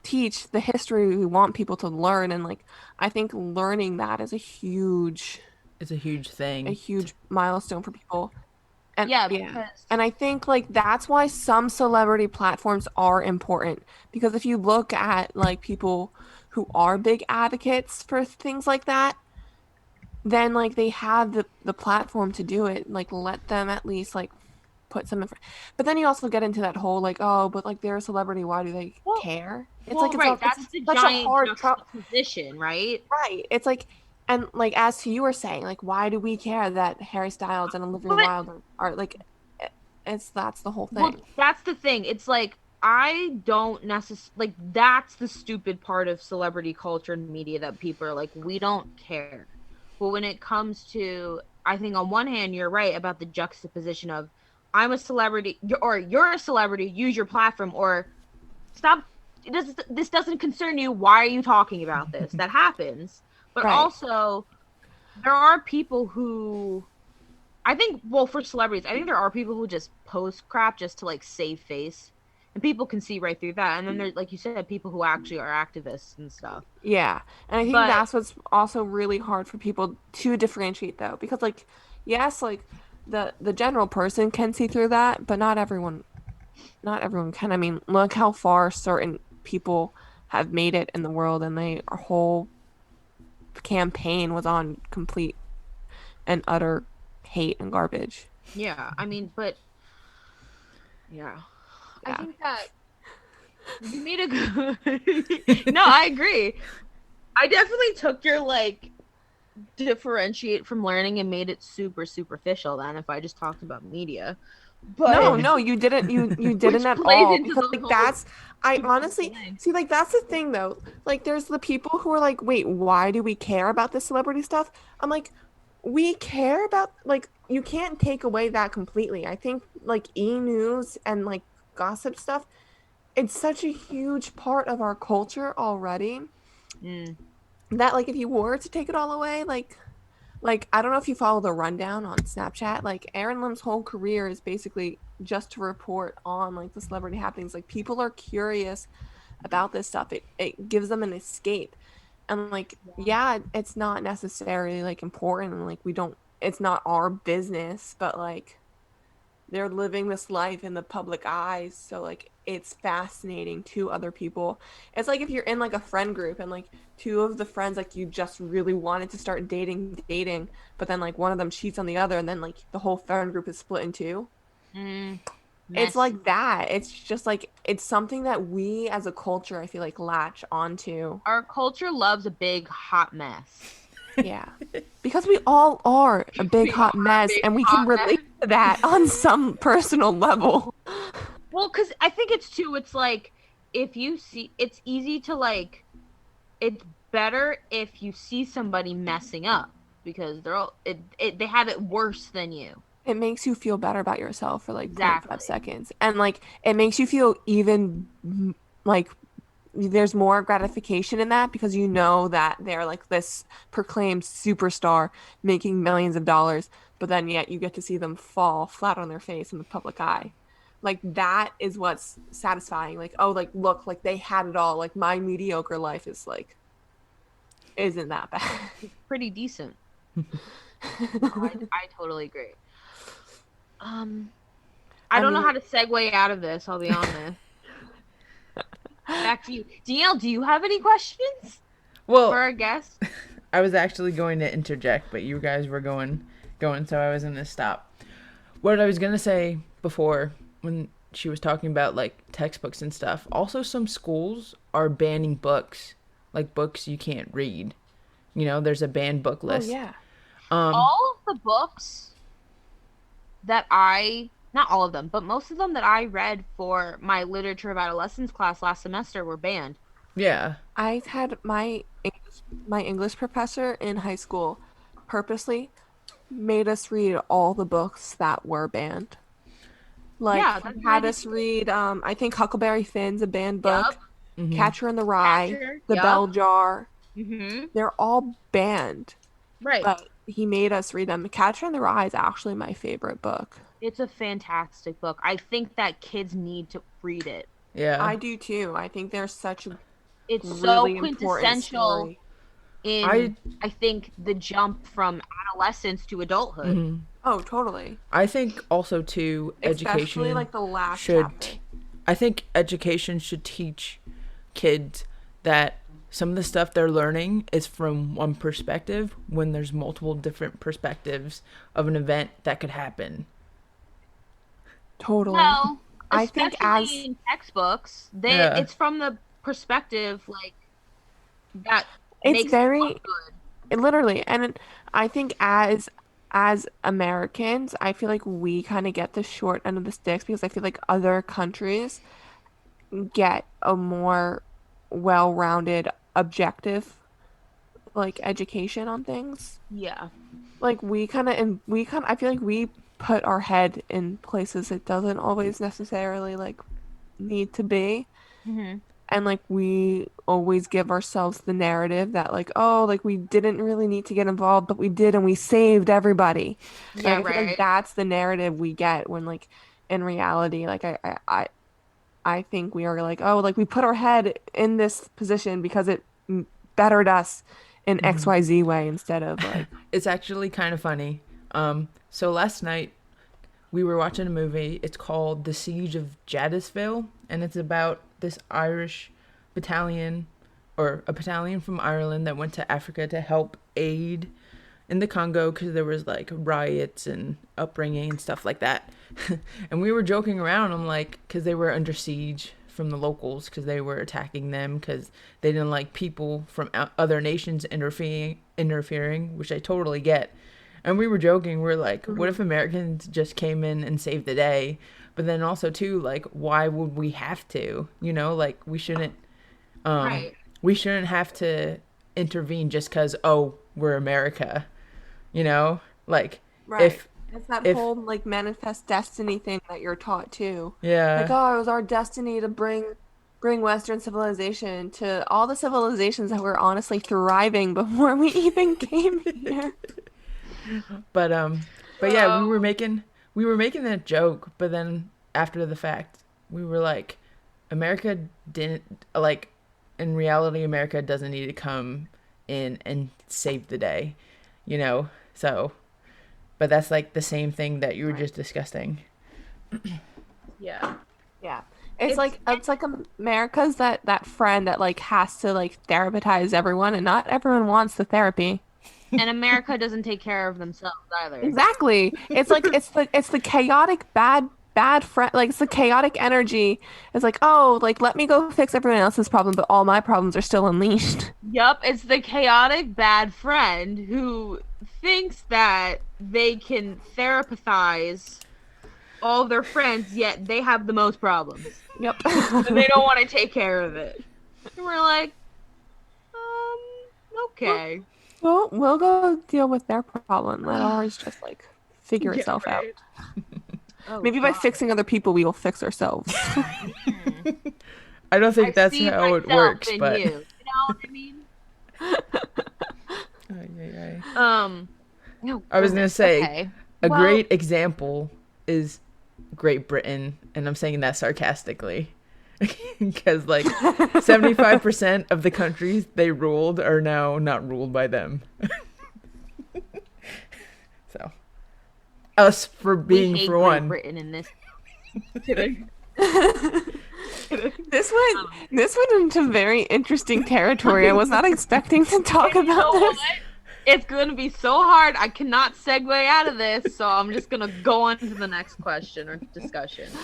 teach the history we want people to learn, and like I think learning that is It's a huge a thing. huge milestone for people. And Yeah, yeah. because And I think like that's why some celebrity platforms are important because if you look at like people who are big advocates for things like that, then like they have the platform to do it. Like let them at least like put some but then you also get into that whole like oh but like they're a celebrity, why do they well, care? It's like well, right. it's That's the such a giant hard juxtaposition, right? right. It's like and like as to you were saying, like why do we care that Harry Styles and Olivia But Wilde are like it's that's the whole well, thing. that's the thing. It's like I don't necessarily like that's the stupid part of celebrity culture and media that people are like, we don't care. But when it comes to, I think on one hand, you're right about the juxtaposition of I'm a celebrity or you're a celebrity, use your platform or stop. This doesn't concern you. Why are you talking about this? That happens. But Right. also, there are people who I think, well, for celebrities, I think there are people who just post crap just to like save face, and people can see right through that. And then there's, like you said, people who actually are activists and stuff. Yeah. And I think But that's what's also really hard for people to differentiate though because like yes, like the general person can see through that, but not everyone can. I mean, look how far certain people have made it in the world and they our whole campaign was on complete and utter hate and garbage. yeah, I mean, but yeah, I Yeah. think that you made a good. No, I agree. I definitely took your like differentiate from learning and made it super superficial. Then, if I just talked about media, but No, no, you didn't. You didn't which at plays all into because the like whole that's I honestly thing. see like that's the thing though. Like there's the people who are like, "Wait, why do we care about this celebrity stuff?" I'm like, "We care about like you can't take away that completely." I think like e-news and like gossip stuff, it's such a huge part of our culture already Mm. that like if you were to take it all away, like I don't know if you follow the rundown on Snapchat. Like Aaron Lim's whole career is basically just to report on like the celebrity happenings. Like people are curious about this stuff. It gives them an escape. And like yeah, it's not necessarily like important and like we don't it's not our business, but like they're living this life in the public eyes, so like it's fascinating to other people. It's like if you're in like a friend group and like two of the friends like you just really wanted to start dating, but then like one of them cheats on the other and then like the whole friend group is split in two. Mm. It's Messy. like that. It's just like it's something that we as a culture I feel like latch onto. Our culture loves a big hot mess. Yeah. Because we all are a big We are hot a mess big and we can hot relate mess. to that on some personal level. Well, because I think it's too. It's like if you see, it's easy to like. It's better if you see somebody messing up because they're all they have it worse than you. It makes you feel better about yourself for like point 0.5 Exactly. seconds. And like it makes you feel even like there's more gratification in that because you know that they're like this proclaimed superstar making millions of dollars, but then yet you get to see them fall flat on their face in the public eye. Like that is what's satisfying. Like, oh, like look, like they had it all. Like my mediocre life is like isn't that bad. It's pretty decent. No, I totally agree. Um, I I don't know mean, how to segue out of this. I'll be honest. Back to you, Danielle. Do you have any questions for Well, our guest? I was actually going to interject, but you guys were going, so I was gonna stop. What I was gonna say before, when she was talking about like textbooks and stuff, also some schools are banning books, like books you can't read. There's a banned book oh list. yeah. Um, All of the books that not all of them, but most of them that I read for my literature of adolescence class last semester were banned. yeah, I had my English professor in high school purposely made us read all the books that were banned. Like Yeah, he that's what I had did us too. read I think Huckleberry Finn's a banned book, Yep. hmm Catcher in the Rye, Catcher. The Yep. Bell Jar. Mm-hmm. They're all banned, Right. but he made us read them. Catcher in the Rye is actually my favorite book. It's a fantastic book. I think that kids need to read it. yeah. I do too. I think there's such a It's so really important quintessential story. in, I I think, the jump from adolescence to adulthood. mhm. Oh, totally. I think also too Especially education like the last should. chapter. I think education should teach kids that some of the stuff they're learning is from one perspective when there's multiple different perspectives of an event that could happen. Totally. Well, I think especially as in textbooks, Yeah. it's from the perspective like that it's makes it very look good. literally, and I think as Americans, I feel like we kind of get the short end of the sticks because I feel like other countries get a more well-rounded, objective like education on things. Yeah. Like I feel like we put our head in places it doesn't always necessarily like need to be. Hmm. And like we always give ourselves the narrative that like oh like we didn't really need to get involved but we did and we saved everybody. Like Yeah, I feel like right. that's the narrative we get when like in reality like I think we are like oh like we put our head in this position because it bettered us in hmm XYZ way instead of like It's actually kind of funny. So last night we were watching a movie. It's called The Siege of Jadisville, and it's about this Irish battalion or a battalion from Ireland that went to Africa to help aid in the Congo because there was like riots and upbringing and stuff like that. And we were joking around. I'm like, because they were under siege from the locals because they were attacking them because they didn't like people from other nations interfering, which I totally get. And we were joking. We're like, what if Mhm. Americans just came in and saved the day? But then also too, like, why would we have to? Like um, Right. we shouldn't have to intervene just because we're America. Like Right. if It's that if whole like manifest destiny thing that you're taught too. Like, yeah oh, it was our destiny to bring Western civilization to all the civilizations that were honestly thriving before we even came here. but but yeah, we were Oh, making we were making that joke, but then after the fact we were like, America didn't, like, in reality America doesn't need to come in and save the day, so, but that's like the same thing that you were Right. just discussing. yeah. Yeah. It's It's like America's that friend that like has to like therapize everyone and not everyone wants the therapy. and America doesn't take care of themselves either. Exactly. It's like it's the chaotic bad friend like it's the chaotic energy. It's like, "Oh, like let me go fix everyone else's problem, but all my problems are still unleashed." Yup, it's the chaotic bad friend who thinks that they can therapize all of their friends, yet they have the most problems. Yep. And they don't want to take care of it. And we're like, okay. Well, we'll go deal with their problem. Let ours just like figure Yeah, itself out. right. Oh Maybe by God. fixing other people, we will fix ourselves. Mhm. I don't I think that's see how it myself works, in but you. You know what I mean? Ay, ay, ay. Oh I was gonna goodness. say Okay. a Well, great example is Great Britain, and I'm saying that sarcastically. Because like 75% of the countries they ruled are now not ruled by them. So us for we being hate for Great one. Britain in this. Kidding. Kidding. This went this went into very interesting territory. I was not expecting to talk And you about know what? this. It's going to be so hard. I cannot segue out of this, so I'm just going to go on to the next question or discussion.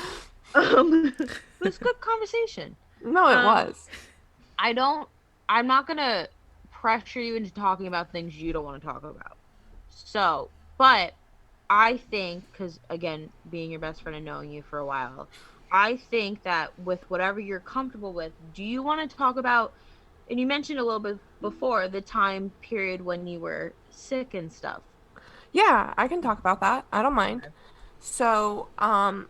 It was good conversation. No, it Um, was. I don't. I'm not going to pressure you into talking about things you don't want to talk about. So, but I think, because again, being your best friend and knowing you for a while, I think that with whatever you're comfortable with, do you want to talk about? And you mentioned a little bit before the time period when you were sick and stuff. Yeah, I can talk about that. I don't mind. Okay. So, I'm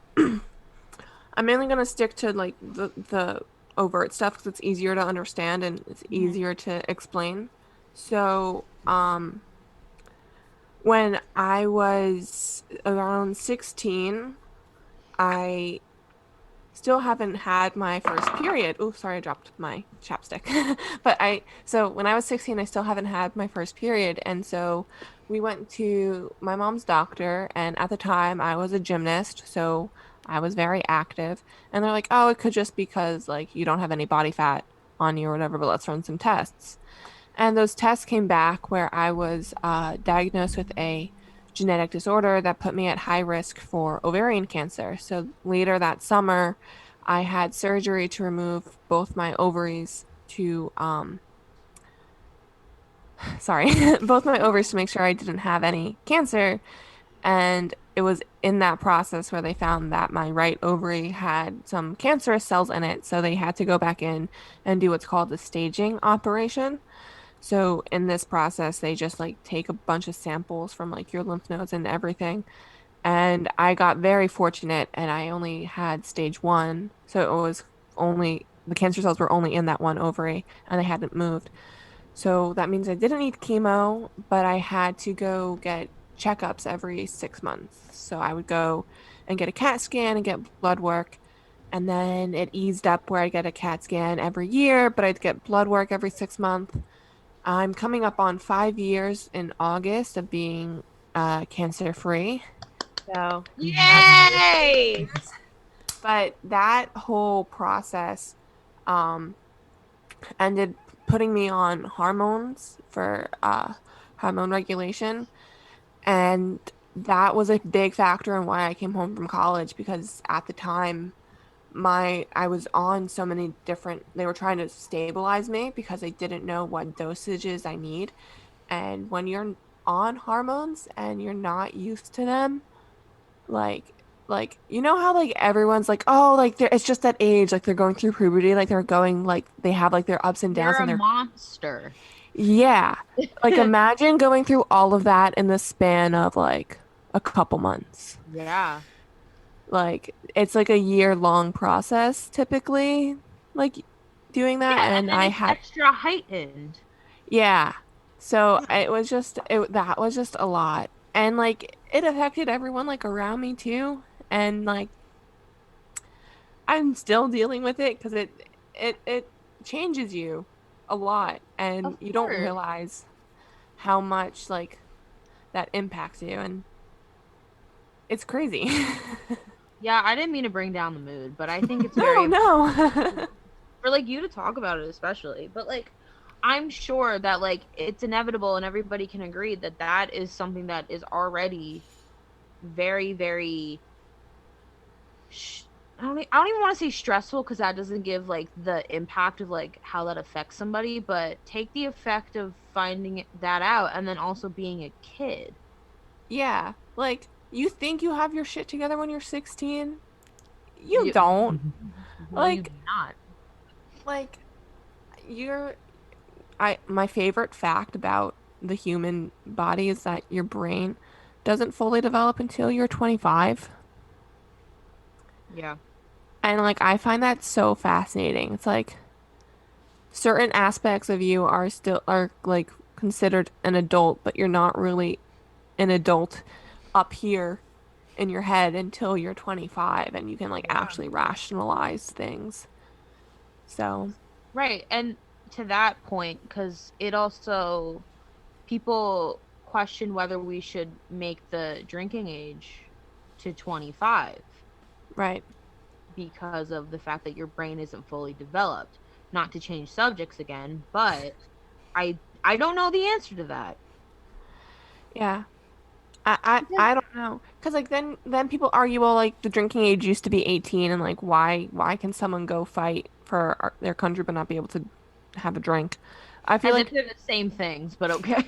mainly gonna stick to like the overt stuff because it's easier to understand and it's Mm-hmm. easier to explain. So, when I was around 16, I still haven't had my first period. Oh, sorry, I dropped my chapstick. But so when I was 16, I still haven't had my first period. And so we went to my mom's doctor. And at the time, I was a gymnast. So I was very active. And they're like, oh, it could just because like you don't have any body fat on you or whatever, but let's run some tests. And those tests came back where I was diagnosed with a genetic disorder that put me at high risk for ovarian cancer. So later that summer, I had surgery to remove both my ovaries to, sorry, both my ovaries to make sure I didn't have any cancer. And it was in that process where they found that my right ovary had some cancerous cells in it. So they had to go back in and do what's called the staging operation. So in this process, they just like take a bunch of samples from like your lymph nodes and everything. And I got very fortunate and I only had stage one. So it was only the cancer cells were only in that one ovary and they hadn't moved. So that means I didn't need chemo, but I had to go get checkups every 6 months. So I would go and get a CAT scan and get blood work. And then it eased up where I'd get a CAT scan every year, but I'd get blood work every 6 months. I'm coming up on 5 years in August of being cancer free. So that's very Yay! exciting. But that whole process um, ended putting me on hormones for hormone regulation. And that was a big factor in why I came home from college because at the time, I was on so many different they were trying to stabilize me because they didn't know what dosages I need. And when you're on hormones and you're not used to them, like you know how like everyone's like, oh, like it's just that age, like they're going through puberty, like they're going like they have like their ups and downs You're a and they're monster. yeah. Like imagine going through all of that in the span of like a couple months. Yeah. Like it's like a year-long process typically, like doing that. Yeah, and And then I it's had extra heightened. yeah. So it was just that was just a lot. And like it affected everyone like around me too. And like I'm still dealing with it because it changes you a lot and Of you don't course. realize how much like that impacts you and it's crazy. Yeah, I didn't mean to bring down the mood, but I think it's very No, important no. for like you to talk about it especially. But like I'm sure that like it's inevitable and everybody can agree that that is something that is already very very sh- I don't even want to say stressful because that doesn't give like the impact of like how that affects somebody, but take the effect of finding that out and then also being a kid. Yeah. Like You think you have your shit together when you're 16? You You, don't. no, you Like do not. like you're I my favorite fact about the human body is that your brain doesn't fully develop until you're 25. Yeah. And like I find that so fascinating. It's like certain aspects of you are like considered an adult, but you're not really an adult up here in your head until you're 25 and you can like Yeah. actually rationalize things. So, Right. And to that point, because it also, people question whether we should make the drinking age to 25 right. because of the fact that your brain isn't fully developed. Not to change subjects again, but I don't know the answer to that. Yeah. I don't know. 'Cause like then people argue, well, like the drinking age used to be 18 and like why can someone go fight for their country but not be able to have a drink? I feel As if like they're the same things, but okay.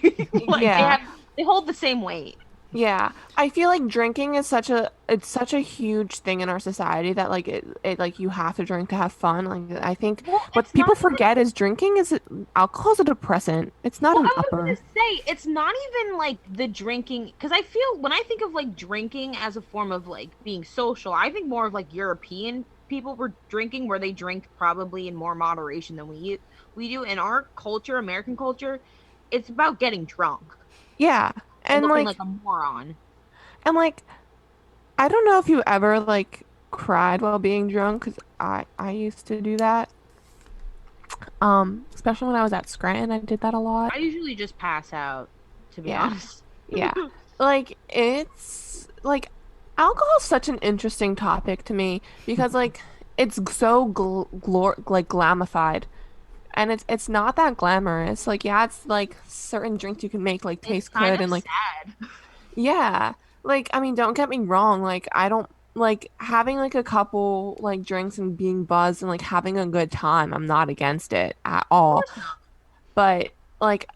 Like yeah. they hold the same weight. Yeah, I feel like drinking is such a huge thing in our society that like it like you have to drink to have fun. Like I think Well, what it's not people even forget is drinking is alcohol's a depressant. It's not well, an I was upper. gonna say it's not even like the drinking because I feel when I think of like drinking as a form of like being social, I think more of like European people were drinking where they drink probably in more moderation than we do in our culture, American culture. It's about getting drunk Yeah. and And looking like like a moron. and like I don't know if you ever like cried while being drunk 'cause I used to do that. Especially when I was at Scranton, I did that a lot. I usually just pass out, to be Yeah. honest. Yeah. Like it's like alcohol's such an interesting topic to me because like it's so like glamified and it's not that glamorous. Like yeah, it's like certain drinks you can make like It's taste kind good of and like sad. yeah. Like I mean, don't get me wrong, like I don't like having like a couple like drinks and being buzzed and like having a good time. I'm not against it at Of all. course not. But like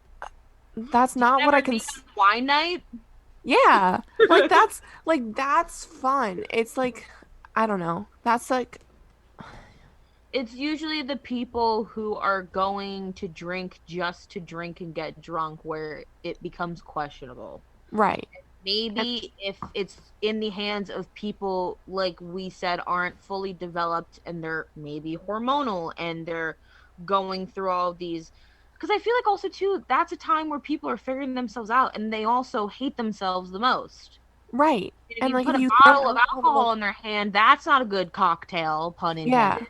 that's Did not you what I ever can be on wine night? Yeah. Like that's fun. It's like I don't know. That's like It's usually the people who are going to drink just to drink and get drunk where it becomes questionable. right. And Maybe if it's in the hands of people like we said aren't fully developed and they're maybe hormonal and they're going through all of these because I feel like also too that's a time where people are figuring themselves out and they also hate themselves the most. right. If And you like put if a you throw bottle of alcohol at a alcohol bunch in their hand, that's not a good cocktail, pun yeah. intended.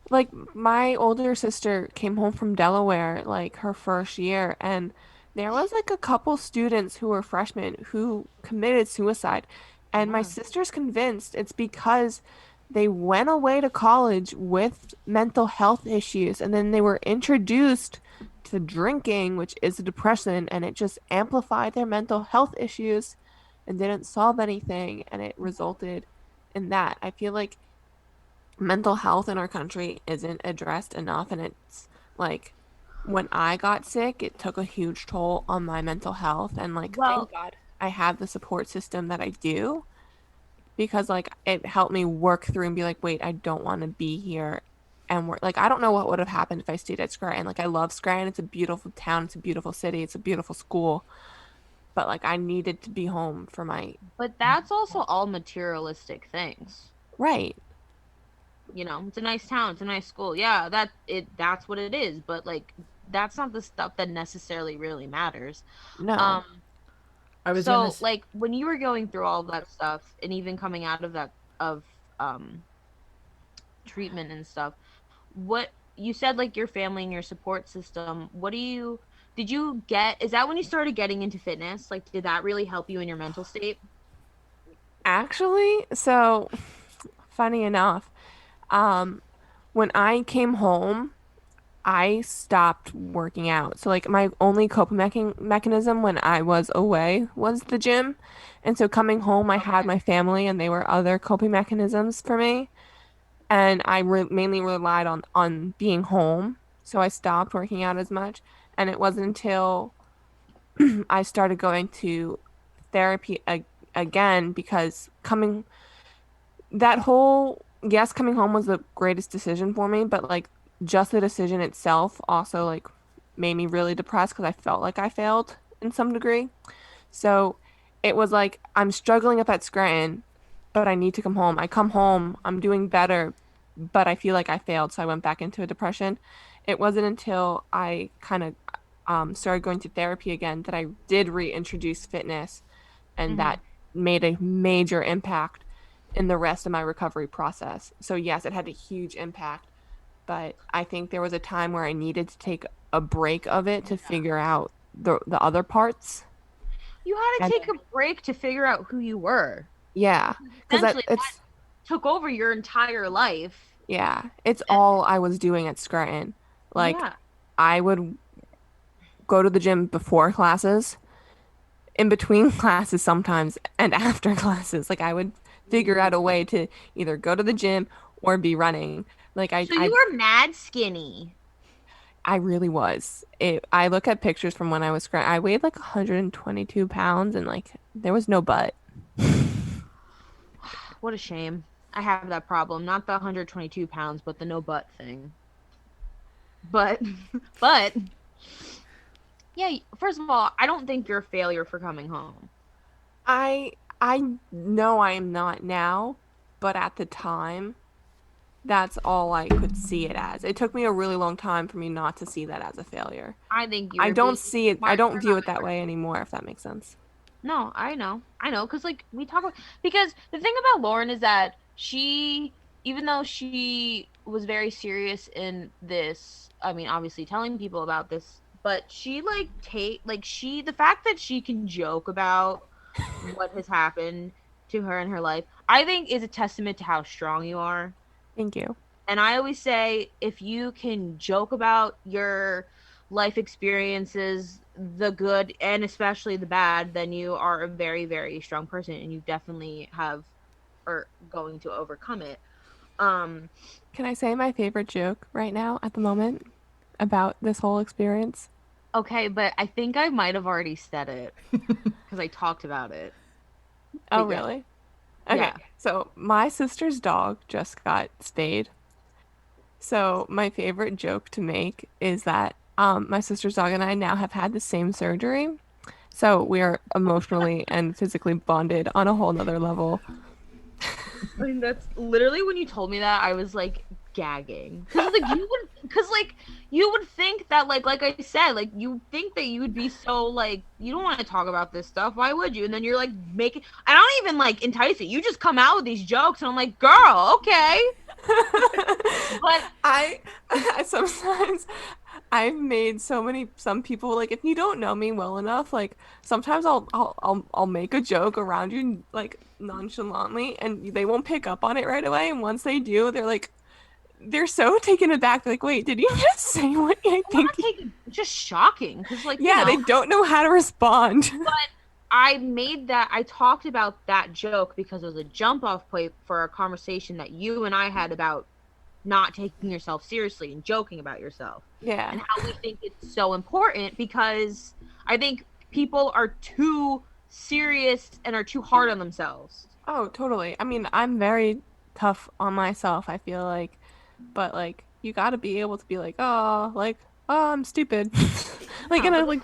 Like my older sister came home from Delaware like her first year and there was like a couple students who were freshmen who committed suicide. And my Yeah. sister's convinced it's because they went away to college with mental health issues and then they were introduced to drinking, which is a depressant, and it just amplified their mental health issues and didn't solve anything and it resulted in that. I feel like mental health in our country isn't addressed enough and it's like when I got sick it took a huge toll on my mental health and like thank Well, God I have the support system that I do because like it helped me work through and be like wait I don't want to be here and work like I don't know what would have happened if I stayed at Scranton like I love Scranton, it's a beautiful town, it's a beautiful city, it's a beautiful school, but like I needed to be home for my but that's also all materialistic things. right. It's a nice town, it's a nice school. Yeah, that's what it is, but like that's not the stuff that necessarily really matters. No. Um I was gonna. so like when you were going through all of that stuff and even coming out of that of um treatment and stuff, what you said like your family and your support system, what do you did you get is that when you started getting into fitness? Like did that really help you in your mental state? Actually, so funny enough, um, when I came home, I stopped working out. So like my only coping mechanism when I was away was the gym. And so coming home, I had Okay. my family and they were other coping mechanisms for me. And I re mainly relied on being home. So I stopped working out as much. And it wasn't until I started going to therapy again because coming that whole yes, coming home was the greatest decision for me, but like just the decision itself also like made me really depressed because I felt like I failed in some degree. So it was like I'm struggling up at Scranton, but I need to come home. I come home, I'm doing better, but I feel like I failed, so I went back into a depression. It wasn't until I kind of started going to therapy again that I did reintroduce fitness, and Hmm. that made a major impact in the rest of my recovery process. So yes, it had a huge impact, but I think there was a time where I needed to take a break of it to Yeah. figure out the other parts. You had to And take a break to figure out who you were. yeah, because that Essentially, it's that took over your entire life. yeah, it's And all I was doing at Scranton. Like yeah. I would go to the gym before classes, in between classes sometimes, and after classes. Like I would figure out a Ooh. way to either go to the gym or be running. Like So you were mad skinny. I really was. I look at pictures from when I was Scranton. I weighed like 122 pounds and like there was no butt. What a shame. I have that problem. Not the 122 pounds, but the no butt thing. But, but, yeah, first of all, I don't think you're a failure for coming home. I know I am not now, but at the time, that's all I could see it as. It took me a really long time for me not to see that as a failure. I think I you're don't being see it, I smart don't for view it not. that way anymore, if that makes sense. No, I know. I know. Because, like, we talk about, because the thing about Lauren is that even though she was very serious in this, I mean, obviously telling people about this, but she, like, the fact that she can joke about what has happened to her in her life, I think is a testament to how strong you are. Thank you. And I always say if you can joke about your life experiences, the good and especially the bad, then you are a very, very strong person and you definitely have are going to overcome it. Um, Can I say my favorite joke right now at the moment about this whole experience? okay, but I think I might have already said it because I talked about it. Oh, But yeah, really? Okay, yeah. so my sister's dog just got spayed. So my favorite joke to make is that my sister's dog and I now have had the same surgery. So we are emotionally and physically bonded on a whole nother level. I mean, that's literally when you told me that, I was like gagging. Because like you would think that like I said, like you would think that you would be so like you don't want to talk about this stuff. Why would you? And then you're like making I don't even like entice it. You just come out with these jokes and I'm like, girl, okay. But I, I sometimes I've made some people like if you don't know me well enough, like sometimes I'll make a joke around you like nonchalantly and they won't pick up on it right away. And once they do, they're so taken aback. They're like, wait, did you just say what I I'm think? not taking it's just shocking because like, Yeah, they don't know how to respond. but I talked about that joke because it was a jump off point for a conversation that you and I had about not taking yourself seriously and joking about yourself Yeah. and how we think it's so important because I think people are too serious and are too hard on themselves. Oh, totally. I mean, I'm very tough on myself, I feel like, but like you got to be able to be like, oh, I'm stupid. Like, Yeah, and I but like,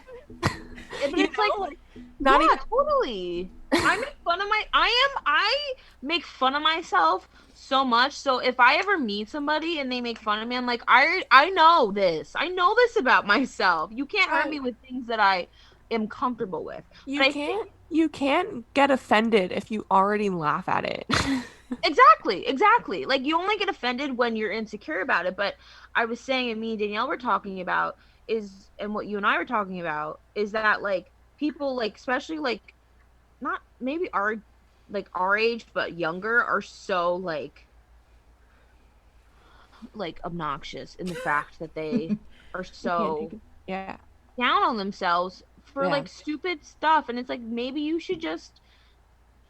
but you it's like know, like not even yeah, totally. I make fun of myself so much. So if I ever meet somebody and they make fun of me, I'm like, I know this. I know this about myself. You can't hurt right. me with things that I am comfortable with. You But I think can't get offended if you already laugh at it. exactly, exactly. Like you only get offended when you're insecure about it. But I was saying, and me and Danielle were talking about and what you and I were talking about is that like people like, especially like not maybe our age but younger are so like obnoxious in the fact that they are You can't take so it. Yeah. down on themselves for Yeah. like stupid stuff and it's like maybe you should just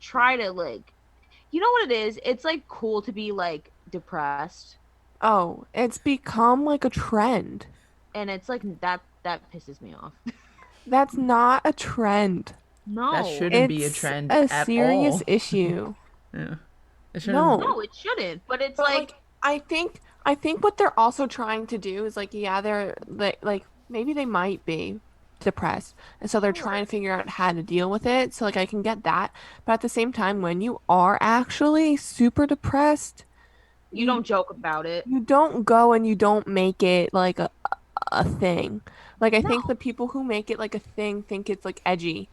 try to like you know what it is, it's like cool to be like depressed Oh, it's become like a trend. and it's like that pisses me off. That's not a trend. That No. shouldn't be a It's trend a at serious all. issue. Yeah. It shouldn't. No. No, it shouldn't. But it's But like, like I think what they're also trying to do is like yeah, they're like maybe they might be depressed. And so they're sure, trying to figure out how to deal with it. So like I can get that. But at the same time, when you are actually super depressed, you you don't joke about it. you don't go and you don't make it like a thing. Like I No. think the people who make it like a thing think it's like edgy.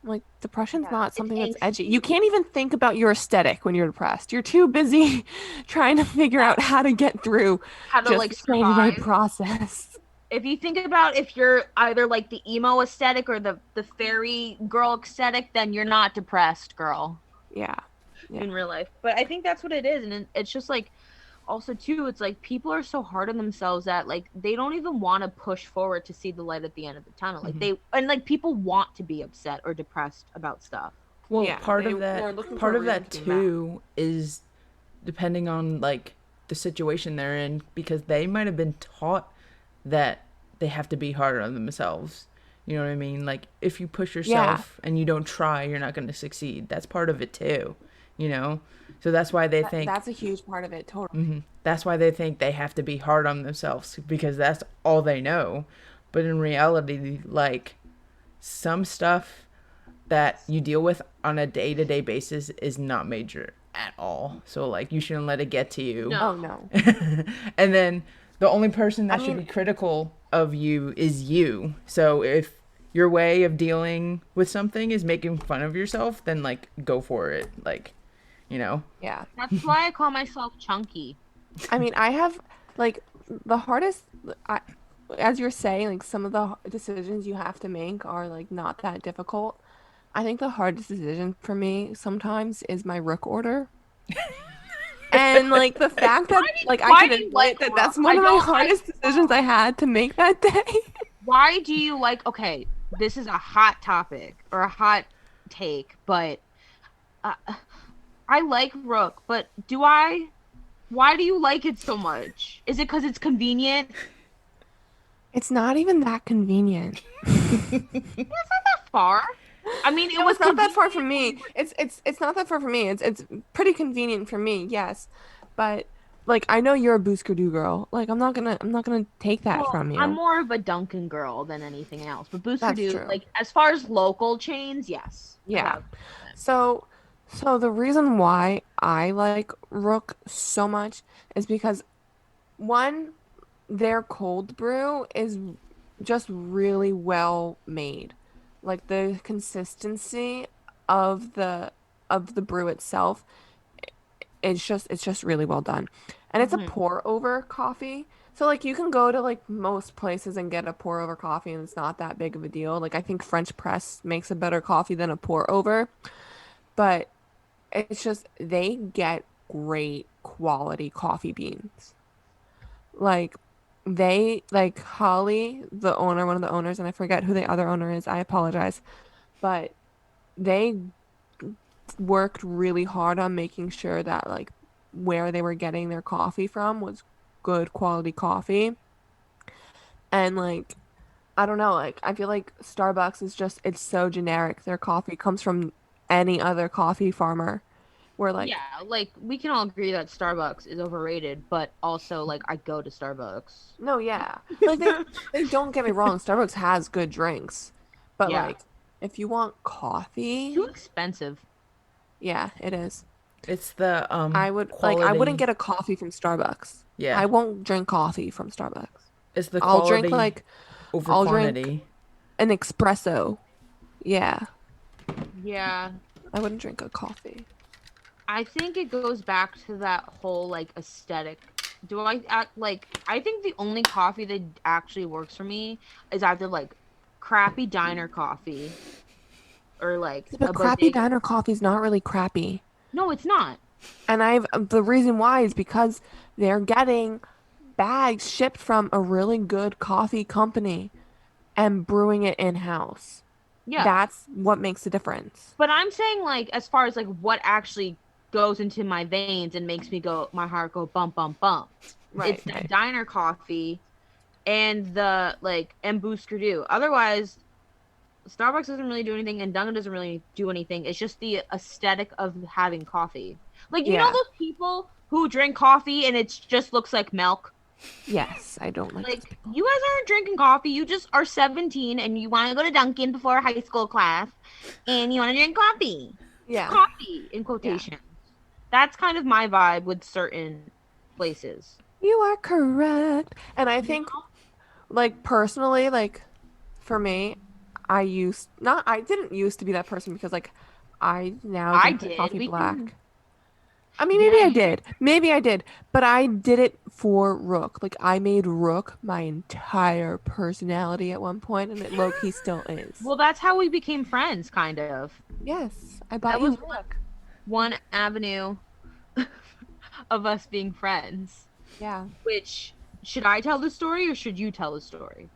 Like depression's Yeah, not it's something that's edgy. You angsty. can't even think about your aesthetic when you're depressed. You're too busy trying to figure Yeah. out how to get through How to just like the day-to-day survive. process. If you think about if you're either like the emo aesthetic or the fairy girl aesthetic, then you're not depressed, girl, Yeah. Yeah. in real life. But I think that's what it is, and it's just like also too, it's like people are so hard on themselves that like they don't even want to push forward to see the light at the end of the tunnel. Like Mhm. they and like people want to be upset or depressed about stuff. Well, Yeah. They're looking for part a of reason that to be mad. too is depending on like the situation they're in because they might have been taught that they have to be harder on themselves. You know what I mean? Like if you push Yeah. yourself and you don't try, you're not going to succeed. That's part of it too, you know? So that's why they think That's a huge part of it, totally. that's why they think they have to be hard on themselves because that's all they know. But in reality, like some stuff that you deal with on a day-to-day basis is not major at all. So like you shouldn't let it get to you. Oh No. no. And then the only person I that should mean, be critical of you is you. So if your way of dealing with something is making fun of yourself, then like go for it. Like, you know. yeah. That's why I call myself chunky. I mean, I have like the hardest I as you're saying, like some of the decisions you have to make are like not that difficult. I think the hardest decision for me sometimes is my rook order. And like the fact that like I Why can do you like admit that Rook? that's one I of my don't hardest decisions I had to make that day. why do you like okay, this is a hot topic or a hot take, but uh, I like Rook, but do I why do you like it so much? Is it because it's convenient? It's not even that convenient. It's not that far. I mean, it No, was it's not that convenient far from when we me. were. It's not that far from me. It's pretty convenient for me, yes. But like I know you're a Boosker girl. Like I'm not gonna take that Well, from I'm you. more of a Dunkin' girl than anything else. But Booster That's Do, true. like as far as local chains, yes, a Yeah. thousand percent. So so the reason why I like Rook so much is because one, their cold brew is just really well made. Like the consistency of the brew itself, it's just really well done. And it's a Hmm. pour over coffee. So like you can go to like most places and get a pour over coffee and it's not that big of a deal. Like I think French press makes a better coffee than a pour over, but it's just they get great quality coffee beans. Like they like Holly, the owner, one of the owners, and I forget who the other owner is. I apologize. But they worked really hard on making sure that like where they were getting their coffee from was good quality coffee. And like I don't know, like I feel like Starbucks is just it's so generic. Their coffee comes from any other coffee farmer. Where like Yeah, like we can all agree that Starbucks is overrated, but also like I go to Starbucks. no, yeah. Like they don't get me wrong, Starbucks has good drinks. But Yeah, like if you want too coffee, expensive. yeah, it is. It's the I wouldn't quality. get a coffee from Starbucks. Yeah. I won't drink coffee from Starbucks. It's the I'll drink quality like over I'll drink quantity. an espresso. Yeah, Yeah, I wouldn't drink a coffee. I think it goes back to that whole like aesthetic. Do I act like I think the only coffee that actually works for me is either like crappy diner coffee or like Yeah, but a crappy bodega. diner coffee is not really crappy. No, it's not. And I've the reason why is because they're getting bags shipped from a really good coffee company and brewing it in-house. Yeah. That's what makes the difference. But I'm saying like as far as like what actually goes into my veins and makes me go my heart go bump bump bump. Right, It's that right. diner coffee and the like and Booster Do. Otherwise, Starbucks doesn't really do anything, and Dunkin' doesn't really do anything. It's just the aesthetic of having coffee. Like, you know Yeah. those people who drink coffee and it just looks like milk? Yes, I don't like those Like, people. you guys aren't drinking coffee. You just are 17 and you want to go to Dunkin' before high school class and you want to drink coffee. It's Yeah. coffee in Yeah. quotations. That's kind of my vibe with certain places. You are correct. And I You think, know? like, personally, like, for me, I didn't used to be that person because, like, I now I drink my did. coffee We can, black. I mean, yeah, maybe I you did. Maybe I did. But I did it for Rook. Like, I made Rook my entire personality at one point, and it low-key still is. well, that's how we became friends, kind of. Yes, I That bought was you Rook. one avenue of us being friends. Yeah. Which, should I tell the story or should you tell the story?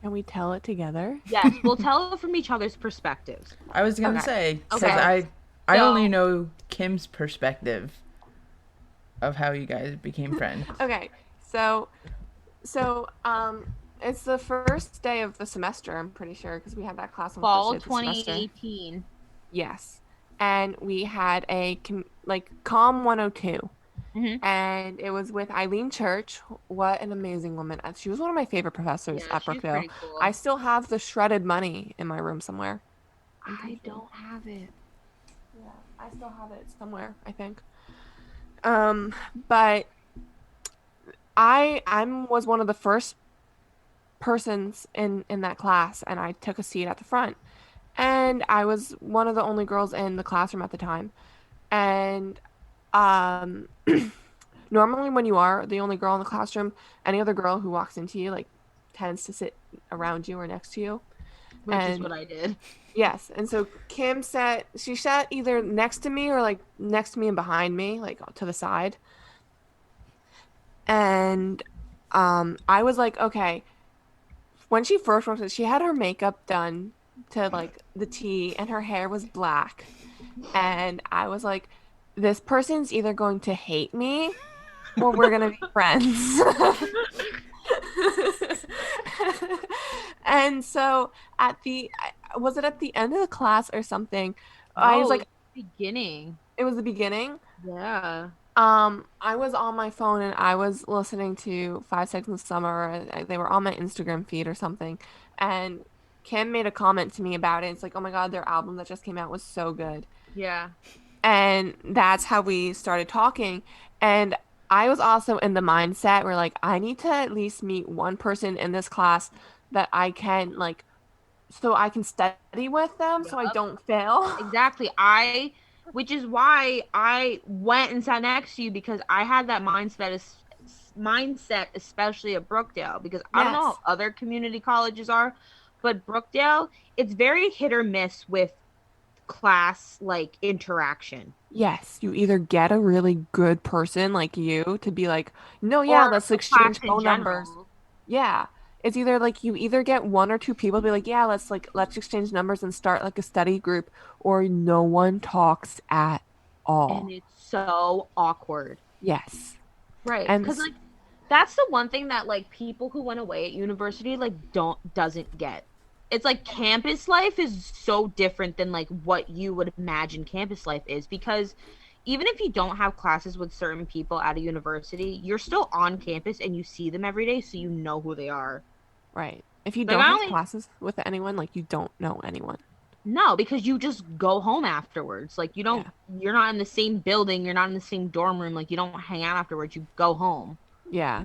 Can we tell it together? Yes, we'll tell it from each other's perspectives. I was gonna Okay. say because Okay. I So, only know Kim's perspective of how you guys became friends. Okay. So, so it's the first day of the semester, I'm pretty sure, because we had that class on the first fall day of the semester. 2018. Yes. And we had like Com 102. Mm-hmm. And it was with Eileen Church. What an amazing woman. She was one of my favorite professors Yeah, at she's Brookdale. pretty cool. I still have the shredded money in my room somewhere. I'm pretty I sure. don't have it. Yeah, I still have it somewhere, I think. But I was one of the first persons in that class, and I took a seat at the front. And I was one of the only girls in the classroom at the time. And um normally when you are the only girl in the classroom, any other girl who walks into you like tends to sit around you or next to you. Which is And what I did. yes, and so she sat either next to me or like next to me and behind me, like to the side. And I was like, okay, when she first walked in, she had her makeup done to like the T and her hair was black. And I was like, this person's either going to hate me or we're gonna be friends. And so was it at the end of the class or something? I was No, like, it's beginning. it was the beginning. Yeah. I was on my phone and I was listening to 5 Seconds of Summer. They were on my Instagram feed or something, and Kim made a comment to me about it. It's like, oh my God, their album that just came out was so good. Yeah. And that's how we started talking. And I was also in the mindset where like I need to at least meet one person in this class that I can like so I can study with them so I Yup. don't fail. Exactly. Which is why I went and sat next to you because I had that mindset, especially at Brookdale, because I don't know Yes. how other community colleges are, but Brookdale, it's very hit or miss with class like interaction Yes, you either get a really good person like you to be like, no, yeah, or let's the class exchange in phone numbers. general. Yeah. It's either like you either get one or two people to be like, yeah, let's exchange numbers and start like a study group, or no one talks at And all. it's so awkward. Yes. Right. And Because like that's the one thing that like people who went away at university like doesn't get. It's like campus life is so different than like what you would imagine campus life is because even if you don't have classes with certain people at a university, you're still on campus and you see them every day so you know who they are. right. If you Like don't I have only classes with anyone, like you don't know anyone. no, because you just go home afterwards. Like Yeah. you're not in the same building, you're not in the same dorm room, like you don't hang out afterwards, you go home. Yeah.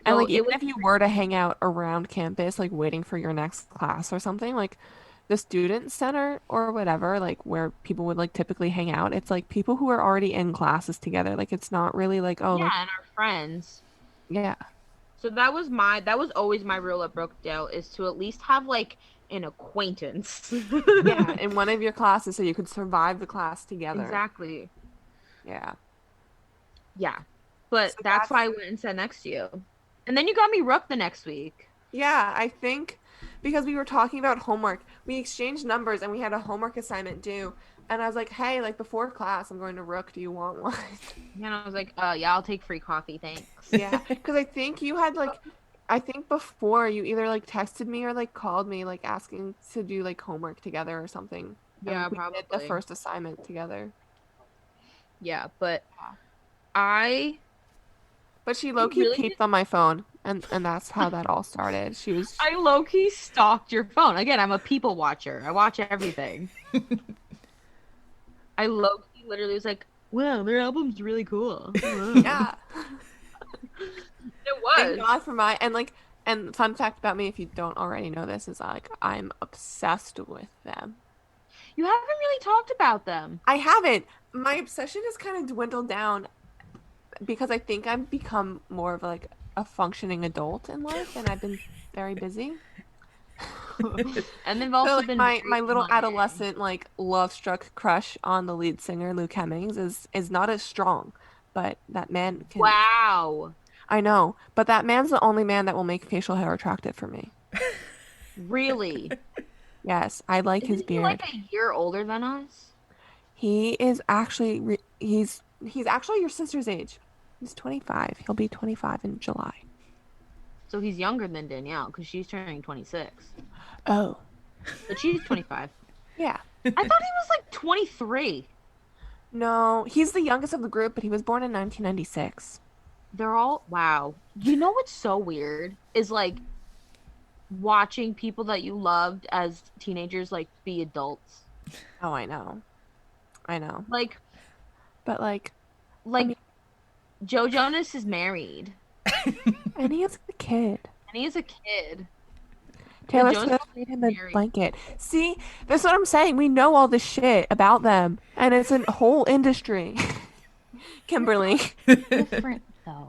And So like it even was if you were to hang out around campus, like waiting for your next class or something, like the student center or whatever, like where people would like typically hang out, it's like people who are already in classes together. Like it's not really like, oh, yeah, like and our friends. yeah. So that was always my rule at Brookdale is to at least have like an acquaintance. Yeah, in one of your classes so you could survive the class together. Exactly. Yeah. Yeah. But So that's that's why I went and sat next to you. And then you got me Rook the next week. yeah, I think because we were talking about homework, we exchanged numbers and we had a homework assignment due. And I was like, hey, like before class, I'm going to Rook. Do you want one? And I was like, yeah, I'll take free coffee, thanks. Yeah, because I think you had like I think before you either like texted me or like called me like asking to do like homework together or something. And Yeah, we did the probably. first assignment together. Yeah, but Yeah. I But she you low-key really peeped on my phone and that's how that all started. She was I low key stalked your phone. Again, I'm a people watcher. I watch everything. I low key literally was like, wow, their album's really cool. Wow. yeah. It Thank was. God for my and fun fact about me if you don't already know this is like I'm obsessed with them. You haven't really talked about them. I haven't. My obsession has kind of dwindled down because I think I've become more of like a functioning adult in life and I've been very busy. And they've So also like been my very little MIA. adolescent like love struck crush on the lead singer Luke Hemmings is not as strong, but that man can Wow. I know, but that man's the only man that will make facial hair attractive for me. Really? Yes, I like his Isn't he like beard. a year older than us? He is actually he's actually your sister's age. He's 25. He'll be 25 in July. So he's younger than Danielle because she's turning 26. Oh, But she's 25. yeah. I thought he was like 23. No, he's the youngest of the group, but he was born in 1996. They're all, wow. You know what's so weird is like watching people that you loved as teenagers like be adults. Oh, I know. I know. Like, But I like mean, Joe Jonas is married and he has a kid. and he has a kid. The Taylor Jonas Swift Brothers made him are a married. blanket. See, that's what I'm saying. We know all this shit about them, and it's a whole industry. Kimberly, Different though.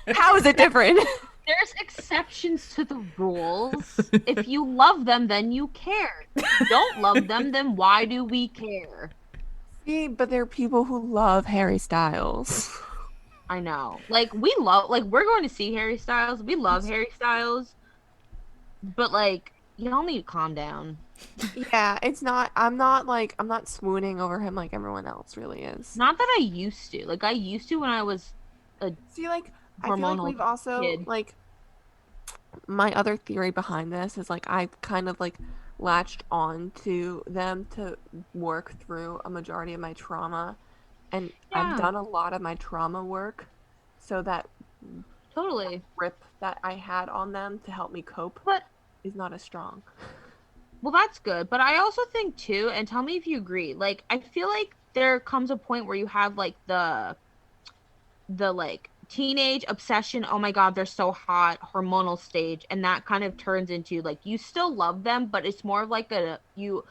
how is it different? There's exceptions to the rules. If you love them, then you care. If you don't love them, then why do we care? See, but there are people who love Harry Styles. I know. Like we love like we're going to see Harry Styles. We love Harry Styles, but like y'all need to calm down. Yeah, it's not. I'm not swooning over him like everyone else really is. Not that I used to. Like I used to when I was a See, I feel like hormonal we've also kid. my other theory behind this is like I've kind of like latched on to them to work through a majority of my trauma, and I've Yeah, done a lot of my trauma work, so that totally. grip that I had on them to help me cope But is not as strong. well, that's good. But I also think too, and tell me if you agree. Like I feel like there comes a point where you have like the like teenage obsession, oh my god, they're so hot, hormonal stage, and that kind of turns into like you still love them, but it's more of like a you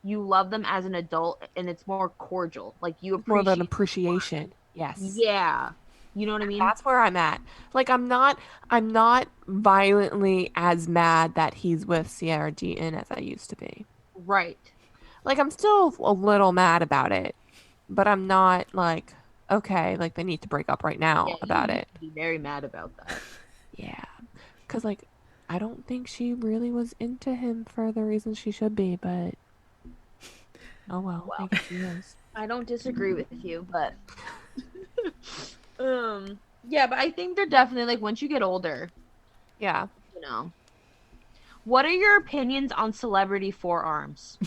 love them as an adult and it's more cordial. Like you It's more of an appreciate appreciation. Yes. yeah. You know what I mean? That's where I'm at. Like I'm not violently as mad that he's with Sierra Deaton as I used to be. Right. Like I'm still a little mad about it, but I'm not like okay, like they need to break up right Yeah, now you about used it. to be very mad about that. Yeah. 'Cause like I don't think she really was into him for the reasons she should be, but oh well, I Well, guess she is. I don't disagree with you, but yeah, but I think they're definitely like once you get older, Yeah. you know. What are your opinions on celebrity forearms?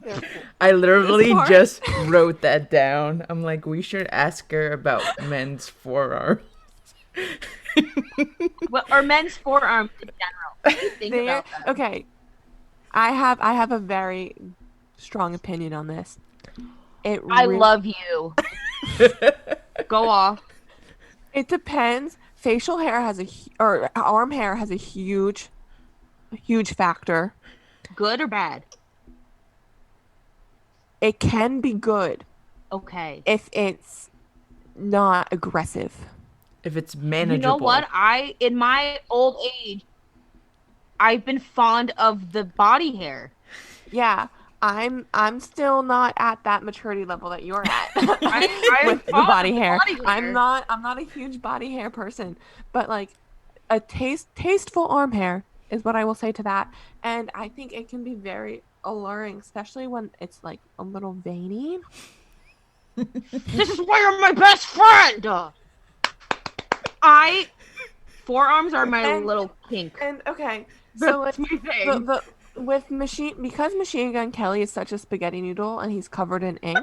Therefore, I this literally part. just wrote that down. I'm like, we should ask her about men's forearm. What or men's forearms in general? What do you think There. about them? Okay. I have a very strong opinion on this. It I really love you. Go off. it depends. Facial hair has or arm hair has a huge factor. Good or bad? It can be good Okay. if it's not aggressive. If it's You know what? manageable. In my old age, I've been fond of the body hair. Yeah, I'm still not at that maturity level that you're at I'm with the fond body of the hair. body hair. I'm not a huge body hair person, but like a tasteful arm hair is what I will say to that. And I think it can be very alluring, especially when it's like a little veiny. This is why you're my best friend. I Forearms are my And little kink. and okay, so like That's my thing. the with Machine Gun Kelly is such a spaghetti noodle and he's covered in ink.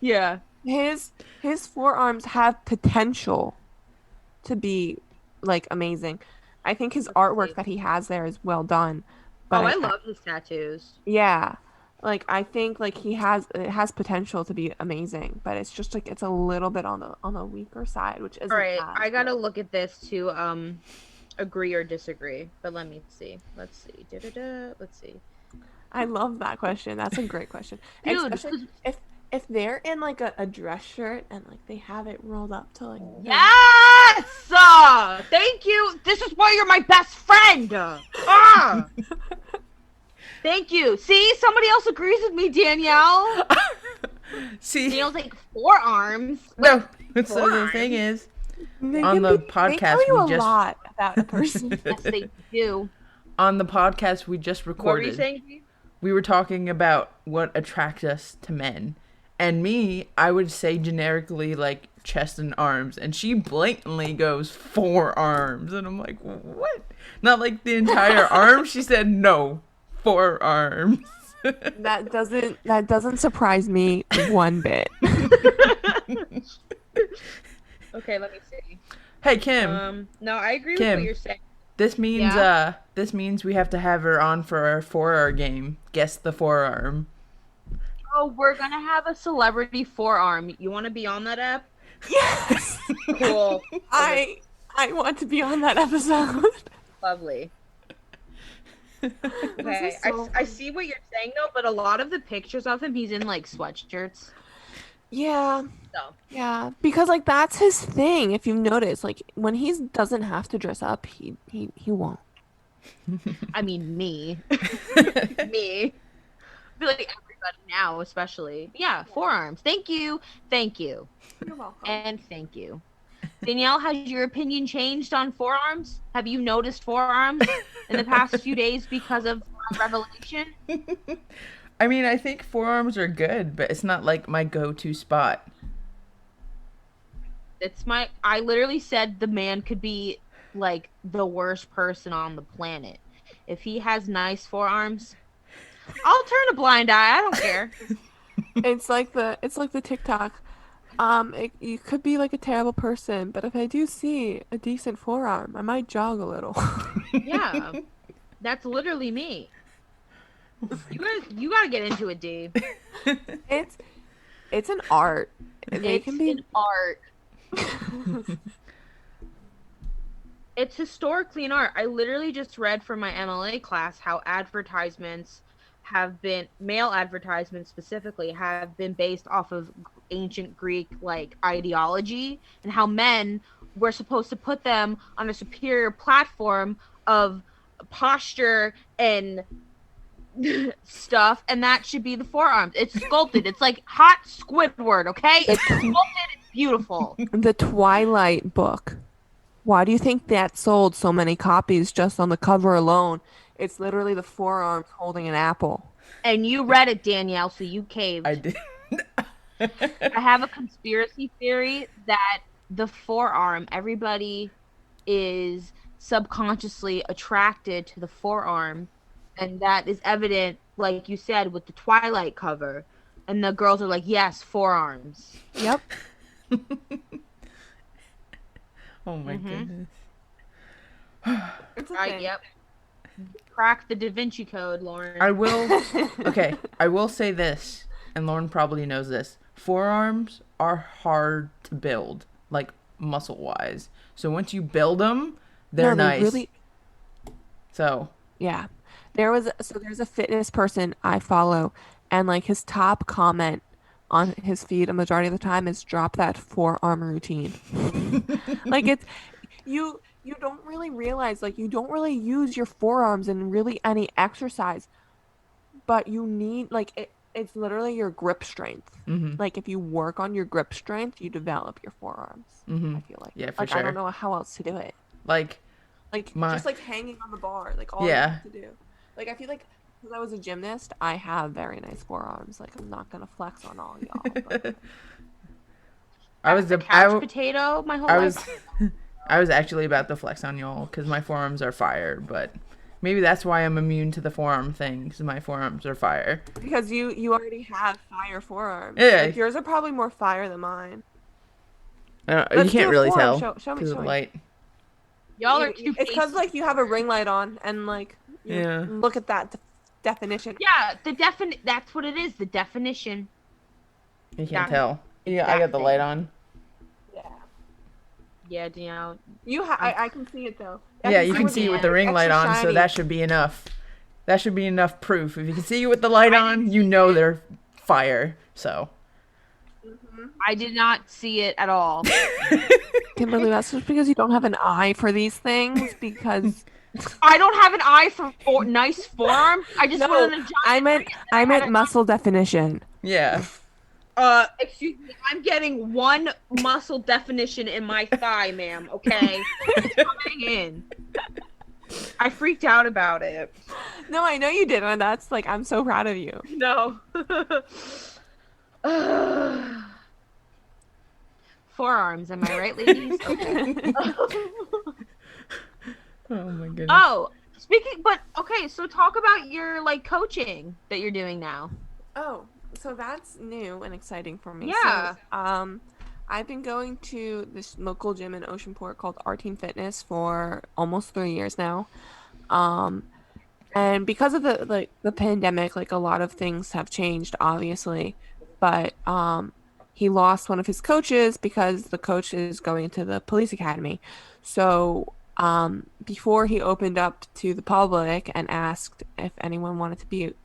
Yeah. His his forearms have potential to be like amazing. I think his Let's artwork see. that he has there is well done, but Oh, I love his tattoos. yeah, like I think like it has potential to be amazing, but it's just like it's a little bit on the weaker side, which All isn't right, as I good. gotta look at this to agree or disagree. But let me see. Let's see. Da-da-da. Let's see. I love that question. That's a great question, Dude, especially if if they're in like a dress shirt and like they have it rolled up to like their yes! Thank you. This is why you're my best friend. Thank you. See, somebody else agrees with me, Danielle. See, Danielle's like forearms. no. So the forearms? thing is, They on can the be, they podcast tell you we a just lot about a person. Yes, they do. on the podcast we just What were you recorded, saying? we were talking about what attracts us to men. And me, I would say generically like chest and arms, and she blatantly goes forearms, and I'm like, what? Not like the entire arm. She said no, forearms. That doesn't surprise me one bit. Okay, let me see. Hey Kim, No, I agree with Kim. what you're saying. This means we have to have her on for our 4-hour game. Guess the forearm. Oh, we're gonna have a celebrity forearm. You want to be on that app? Yes, Cool. I want to be on that episode. Lovely. Okay, is so I see what you're saying though, but a lot of the pictures of him, he's in like sweatshirts. Yeah, So yeah, because like that's his thing. If you notice, like when he doesn't have to dress up, he won't. I mean, me, me. I feel like everybody now, especially. Yeah, forearms. Thank you, You're welcome. and thank you. Danielle, has your opinion changed on forearms? Have you noticed forearms in the past few days because of my revelation? I mean, I think forearms are good, but it's not like my go-to spot. I literally said the man could be like the worst person on the planet. If he has nice forearms, I'll turn a blind eye. I don't care. It's like the TikTok. You could be like a terrible person, but if I do see a decent forearm, I might jog a little. Yeah. That's literally me. You gotta get into it, D. It's it's an art. They It's can be an art. It's historically an art. I literally just read from my MLA class how male advertisements specifically, have been based off of ancient Greek like ideology, and how men were supposed to put them on a superior platform of posture and stuff, and that should be the forearms. It's sculpted. It's like hot Squidward, okay? It's sculpted. It's beautiful. the Twilight book. Why do you think that sold so many copies just on the cover alone? It's literally the forearms holding an apple. And you read it, Danielle, so you caved. I did. I have a conspiracy theory that the forearm, everybody is subconsciously attracted to the forearm, and that is evident, like you said, with the Twilight cover. And the girls are like, yes, forearms. Yep. Oh my goodness. It's a Right, thing. yep. Crack the Da Vinci Code, Lauren. I will. Okay, I will say this, and Lauren probably knows this. Forearms are hard to build, like muscle wise. So once you build them, they're No, they nice. really So yeah. There's a fitness person I follow, and like his top comment on his feed a majority of the time is drop that forearm routine. Like it's you don't really realize, like you don't really use your forearms in really any exercise, but you need like it's literally your grip strength. Mhm. Like if you work on your grip strength, you develop your forearms. I feel like. Yeah, for Like I don't sure. know how else to do it. Like Like My- just like hanging on the bar, like all you Yeah. have to do. Like I feel like because I was a gymnast, I have very nice forearms. Like I'm not gonna flex on all y'all. But I was a a couch potato my whole I life. was I was actually about to flex on y'all because my forearms are fire, but maybe that's why I'm immune to the forearm thing because my forearms are fire. Because you already have fire forearms. Yeah, Like yours are probably more fire than mine. you Let's do can't a really forearm. tell Show me, because of show the me. light. Y'all are too It's because pasty. like you have a ring light on and like you Yeah, look at that definition. Yeah, that's what it is, the definition. you can't That tell. it's Yeah, I that got the light thing. on. Yeah. Yeah, Danielle. I I'm I can see it though. I Yeah, can you see I can where see it with the the can't. ring light extra on, so shiny. that should be enough. That should be enough proof. If you can see you with the light I on, didn't you see know it. they're fire. So. I did not see it at all. Kimberly, that's just because you don't have an eye for these things. Because I don't have an eye for nice forearms. I just no, wanted a giant ring and I then I meant had muscle definition. Yeah. excuse me, I'm getting one muscle definition in my thigh, ma'am, okay? It's coming in. I freaked out about it. No, I know you did, and that's like I'm so proud of you. No. Forearms, am I right, ladies? Okay. Oh my goodness. Oh, speaking, but okay, so talk about your like coaching that you're doing now. Oh, so that's new and exciting for me. Yeah. I've been going to this local gym in Oceanport called Our Team Fitness for almost 3 years now. Um, and because of the pandemic, like a lot of things have changed, obviously. But he lost one of his coaches because the coach is going to the police academy. So before he opened up to the public and asked if anyone wanted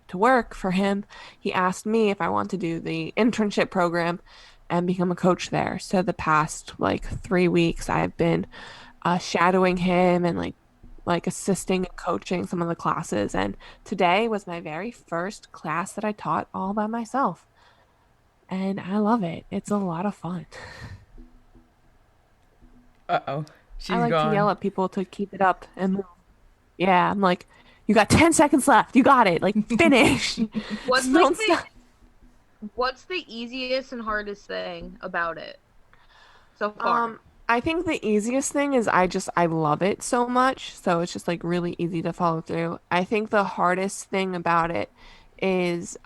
to work for him, he asked me if I want to do the internship program and become a coach there. So the past like 3 weeks, I've been shadowing him and like assisting and coaching some of the classes. And today was my very first class that I taught all by myself. And I love it. It's a lot of fun. Uh-oh. I She's like to yell gone. at people to keep it up and move. Yeah, I'm like, you got 10 seconds left. You got it. Like, finish. What's Just like don't stop. what's the easiest and hardest thing about it so far? Um, I think the easiest thing is I love it so much, so it's just like really easy to follow through. I think the hardest thing about it is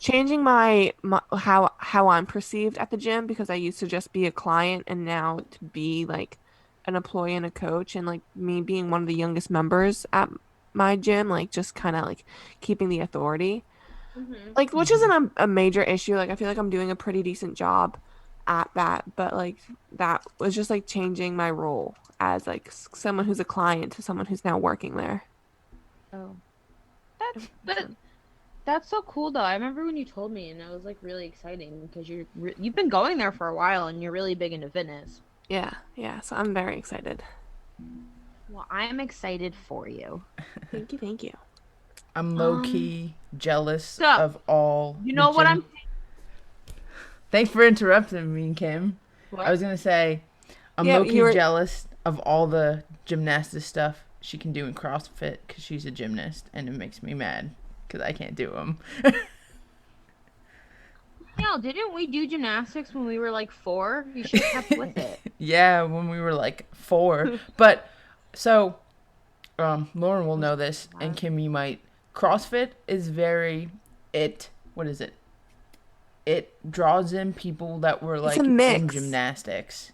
changing my how I'm perceived at the gym because I used to just be a client and now to be like an employee and a coach and like me being one of the youngest members at my gym, like just kind of like keeping the authority. Hmm. Like which Mhm. isn't a major issue. Like I feel like I'm doing a pretty decent job at that, but like that was just like changing my role as like someone who's a client to someone who's now working there. Oh, It that's was but fun. that's so cool though. I remember when you told me, and it was like really exciting because you've been going there for a while, and you're really big into fitness. Yeah, yeah. So I'm very excited. Well, I'm excited for you. Thank you, thank you. I'm low Um, key jealous so of all you the know what gym. I'm Thanks for interrupting me, Kim. I what? was gonna say I'm Yeah, low you key were. jealous of all the gymnastics stuff she can do in CrossFit because she's a gymnast, and it makes me mad because I can't do them. No, didn't we do gymnastics when we were like 4? You should have kept with it. Yeah, when we were like 4. But so Lauren will know this, and Kim, you might. CrossFit is very it. What is it? It draws in people that were It's a like in mix. gymnastics.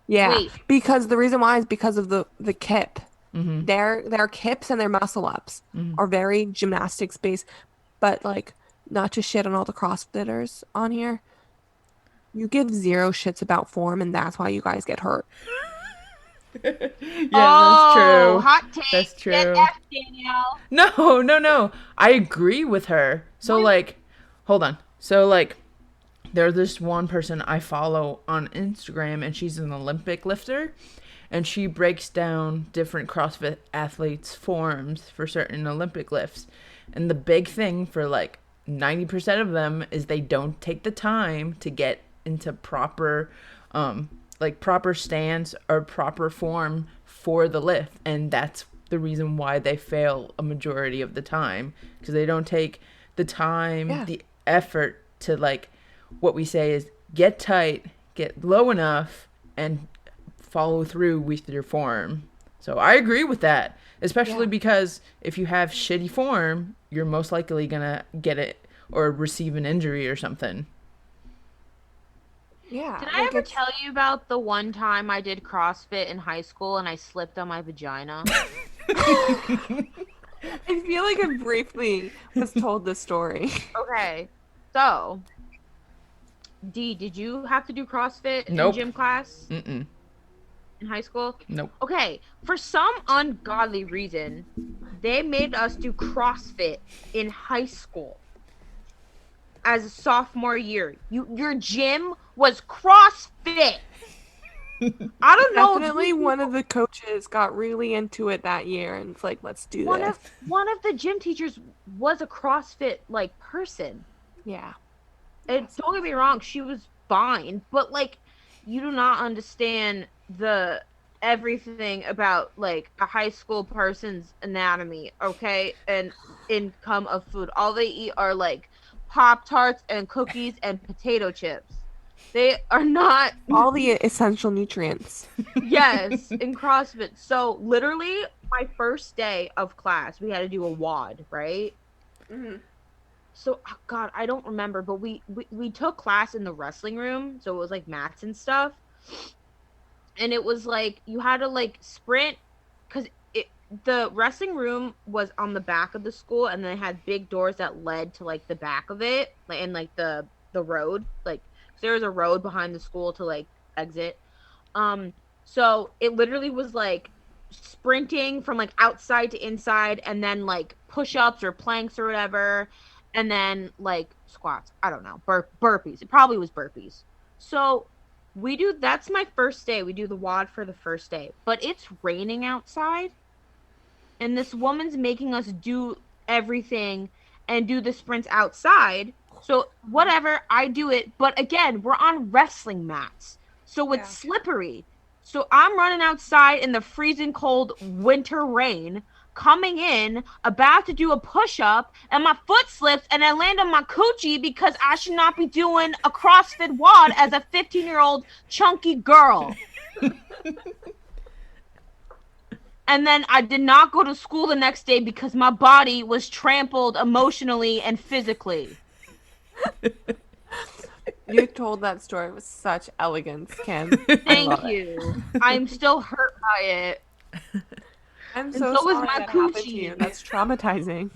Yeah, Wait, because the reason why is because of the kip. Mm-hmm. Their kips and their muscle ups Mm-hmm. are very gymnastics based, but like not to shit on all the CrossFitters on here. You give zero shits about form, and that's why you guys get hurt. Yeah, that's oh, true. hot take. That's Get true. F Danielle. No, no, no. I agree with her. So What? like, hold on. So like, there's this one person I follow on Instagram, and she's an Olympic lifter, and she breaks down different CrossFit athletes' forms for certain Olympic lifts. And the big thing for like 90% of them is they don't take the time to get into proper like proper stance or proper form for the lift, and that's the reason why they fail a majority of the time because they don't take the time, Yeah. the effort to like what we say is get tight, get low enough, and follow through with your form. So I agree with that, especially Yeah. because if you have shitty form, you're most likely gonna get it or receive an injury or something. Yeah, Did I like ever it's tell you about the one time I did CrossFit in high school and I slipped on my vagina? I feel like I briefly was told this story. Okay. So, D, did you have to do CrossFit in Nope. gym class Mm-mm. in high school? Nope. Okay. For some ungodly reason, they made us do CrossFit in high school as a sophomore year. Your gym was CrossFit. I don't know if Definitely you one of people the coaches got really into it that year and it's like, let's do one this. of one of the gym teachers was a CrossFit like person. Yeah. And Yes. don't get me wrong, she was fine, but like you do not understand the everything about like a high school person's anatomy, okay? And income of food. All they eat are like Pop Tarts and cookies and potato chips. They are not All the essential nutrients. yes, in CrossFit. So literally my first day of class, we had to do a WOD, right? Hmm. So oh God, I don't remember, but we took class in the wrestling room, so it was like mats and stuff, and it was like you had to like sprint because it the wrestling room was on the back of the school, and they had big doors that led to like the back of it, like and like the road, like 'cause there was a road behind the school to like exit. Um, so it literally was like sprinting from like outside to inside and then like push-ups or planks or whatever and then like squats. I don't know. Burpees. It probably was burpees. So we do that's my first day. We do the WOD for the first day. But it's raining outside and this woman's making us do everything and do the sprints outside. So whatever, I do it, but again, we're on wrestling mats. So it's Yeah. slippery. So I'm running outside in the freezing cold winter rain, coming in, about to do a push-up, and my foot slips and I land on my coochie because I should not be doing a CrossFit WOD as a 15-year-old chunky girl. And then I did not go to school the next day because my body was trampled emotionally and physically. You told that story with such elegance, Kim. I Thank love it. you. I'm still hurt by it. I'm And so so is sorry my that happened to you. coochie. That's traumatizing.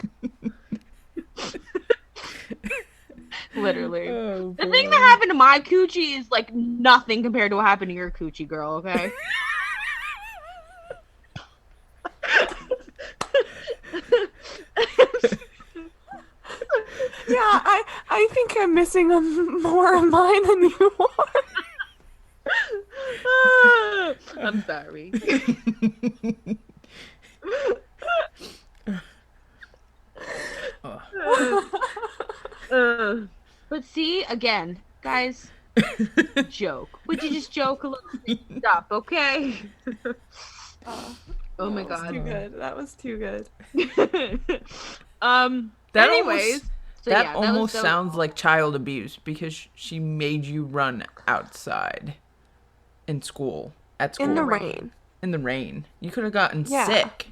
Literally. Oh The thing that boy. happened to my coochie is like nothing compared to what happened to your coochie, girl, okay? Yeah, I think I'm missing more of mine than you are. I'm sorry. Uh, but see, again, guys, joke. Would you just joke a little bit? Stop, okay? Oh my That was too god. good. That was too good. That Anyways, almost so that yeah, almost that was sounds all. like child abuse because she made you run outside in school at In In the the school rain. rain. in the rain. You could have gotten Yeah. sick.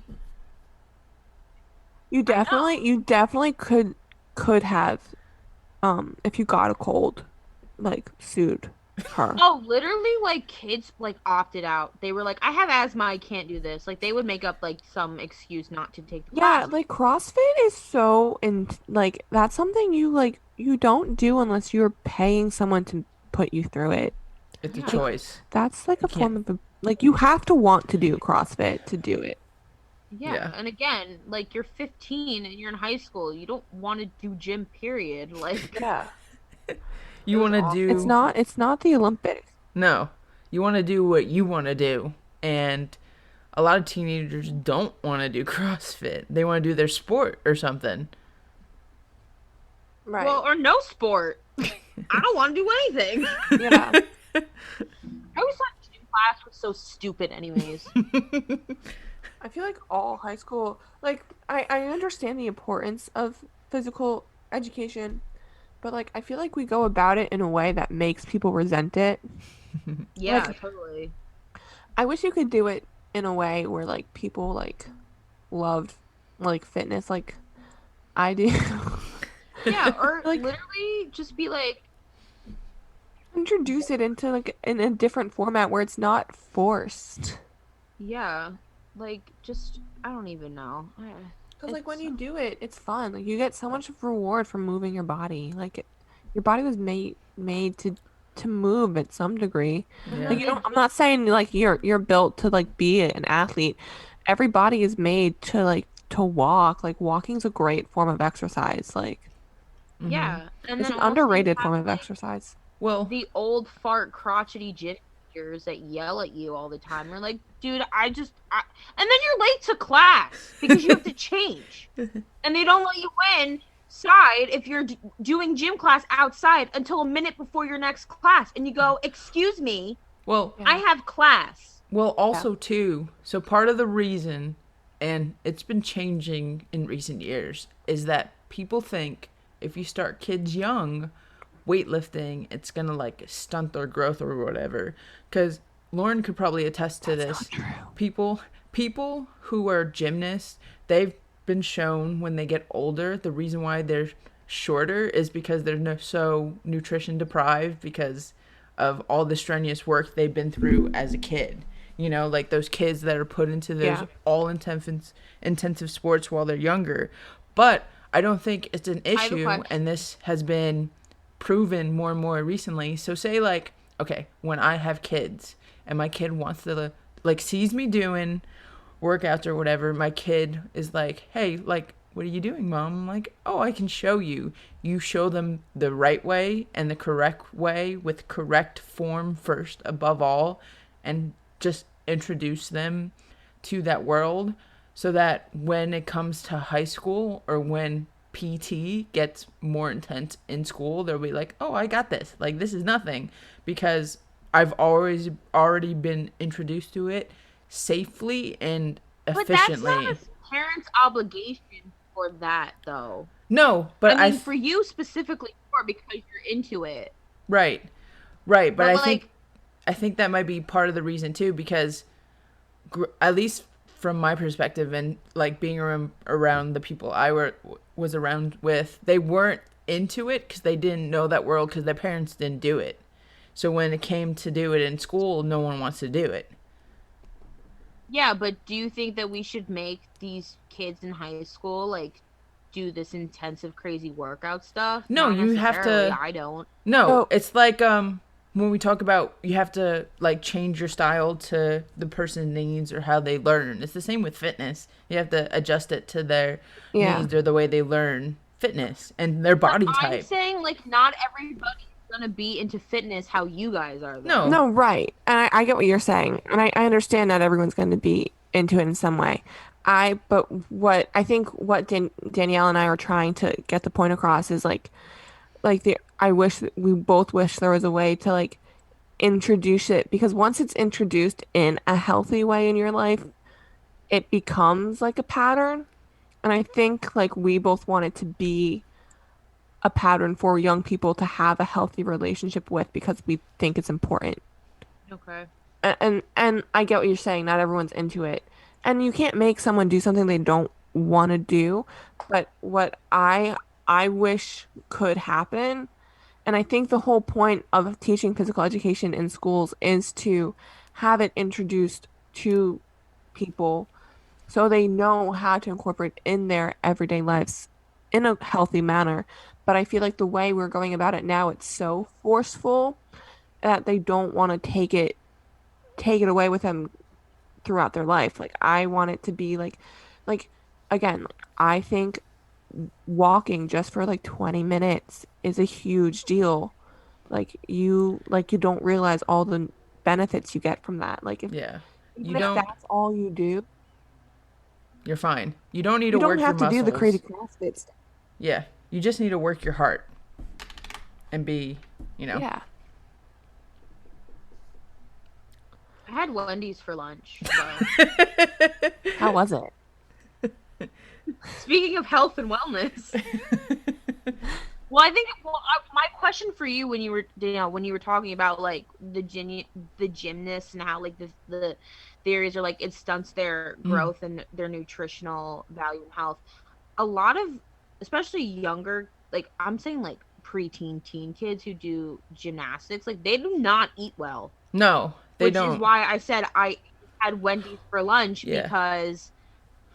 I know. You definitely could have if you got a cold, like sued her. Oh, literally, like kids like opted out. They were like, "I have asthma, I can't do this." Like they would make up like some excuse not to take the Yeah, class. like CrossFit is so in like that's something you don't do unless you're paying someone to put you through it. It's a Yeah, choice. That's like You a can't. form of like you have to want to do CrossFit to do it. yeah. Yeah. And again, like you're 15 and you're in high school. You don't want to do gym. Period. Like Yeah. it You was want to awful. do It's not the Olympics. no. You want to do what you want to do, and a lot of teenagers don't want to do CrossFit. They want to do their sport or something. Right. Well, or no sport. I don't want to do anything. Yeah. I always thought gym class was so stupid, anyways. I feel like all high school, like I understand the importance of physical education, but like I feel like we go about it in a way that makes people resent it. Yeah, Like totally. I wish you could do it in a way where like people like loved like fitness like I do. Yeah, or Like literally just be like, introduce it into like in a different format where it's not forced. yeah, like just I don't even know. Because like when It's you do it, it's fun. Like you get so much reward from moving your body. Your body was made to move at some degree. and Like Yeah. then you they don't. I'm not saying like you're built to like be an athlete. Every body is made to like to walk. Like walking's a great form of exercise. Like Hmm. yeah, and it's then an also you underrated have form of like exercise. Well, the old fart crotchety gym teachers that yell at you all the time. You're like, dude, and then you're late to class because you have to change, and they don't let you inside if you're doing gym class outside until a minute before your next class, and you go, excuse me, well, I Yeah. have class. well, Yeah. also too. So part of the reason, and it's been changing in recent years, is that people think if you start kids young weightlifting, it's gonna like stunt their growth or whatever. Because Lauren could probably attest to That's not this. true. People who are gymnasts, they've been shown when they get older, the reason why they're shorter is because they're so nutrition deprived because of all the strenuous work they've been through as a kid. You know, like those kids that are put into those Yeah. all intensive sports while they're younger. But I don't think it's an I have a issue, question. and this has been proven more and more recently. So say like, okay, when I have kids and my kid wants to like sees me doing workouts or whatever, my kid is like, "Hey, like what are you doing, mom?" I'm like, "Oh, I can show you." You show them the right way and the correct way with correct form first above all, and just introduce them to that world so that when it comes to high school or when PT gets more intense in school, they'll be like, "Oh, I got this. Like this is nothing," because I've always already been introduced to it safely and But that's not efficiently. a parent's obligation for that, though. No, I but mean, for you specifically, for because you're into it. right, right, but But like, I think that might be part of the reason too because at least from my perspective and like being around the people was around with, they weren't into it because they didn't know that world because their parents didn't do it. So when it came to do it in school, no one wants to do it. yeah, but do you think that we should make these kids in high school like do this intensive, crazy workout stuff? No, Not you have necessarily. to. I don't. No, So it's like when we talk about you have to like change your style to the person's needs or how they learn. It's the same with fitness. You have to adjust it to their yeah. needs or the way they learn fitness and their But body I'm type. saying like not everybody's gonna be into fitness how you guys are, No. though. No, right. And I get what you're saying. And I understand not everyone's going to be into it in some way. But what I think what Danielle and I are trying to get the point across is I wish we both wish there was a way to like introduce it because once it's introduced in a healthy way in your life, it becomes like a pattern. And I think like we both want it to be a pattern for young people to have a healthy relationship with because we think it's important. Okay. And I get what you're saying. Not everyone's into it, and you can't make someone do something they don't want to do. But what I wish could happen, and I think the whole point of teaching physical education in schools is to have it introduced to people so they know how to incorporate in their everyday lives in a healthy manner. But I feel like the way we're going about it now, it's so forceful that they don't want to take it away with them throughout their life. Like I want it to be like again, I think walking just for like 20 minutes is a huge deal. Like you don't realize all the benefits you get from that. Like if Yeah. You even if don't. that's all you do, You're fine. You don't need to you don't work your have to do the crazy muscles. CrossFit stuff. Yeah. You just need to work your heart and be, you know. Yeah. I had Wendy's for lunch. So How was it? speaking of health and wellness, Well, I think my question for you when you were talking about like the gymnasts and how like the theories are like it stunts their Mm. growth and their nutritional value and health. A lot of, especially younger, like I'm saying like preteen teen kids who do gymnastics, like they do not eat well, No, they which is don't. why I said I had Wendy's for lunch Yeah. because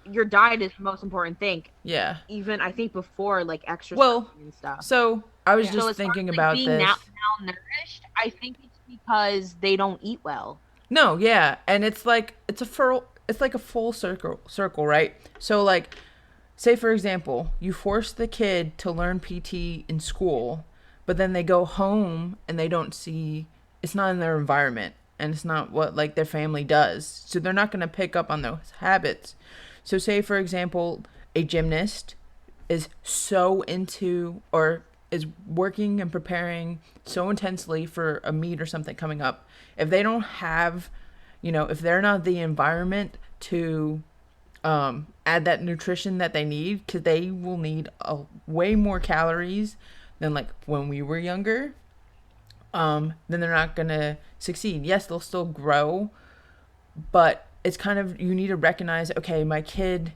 your diet is the most important thing, Yeah. even I think before like exercising Well, and stuff. so I was Yeah. So just as far thinking as like about being now this. malnourished, I think it's because they don't eat well. No, yeah, and it's like it's like a full circle, right? So like say for example, you force the kid to learn PT in school, but then they go home and they don't see it's not in their environment and it's not what like their family does. So they're not going to pick up on those habits. So say for example, a gymnast is so into or is working and preparing so intensely for a meet or something coming up. If they don't have, if they're not the environment to add that nutrition that they need, because they will need way more calories than like when we were younger, then they're not gonna succeed. Yes, they'll still grow, but it's kind of you need to recognize, okay, my kid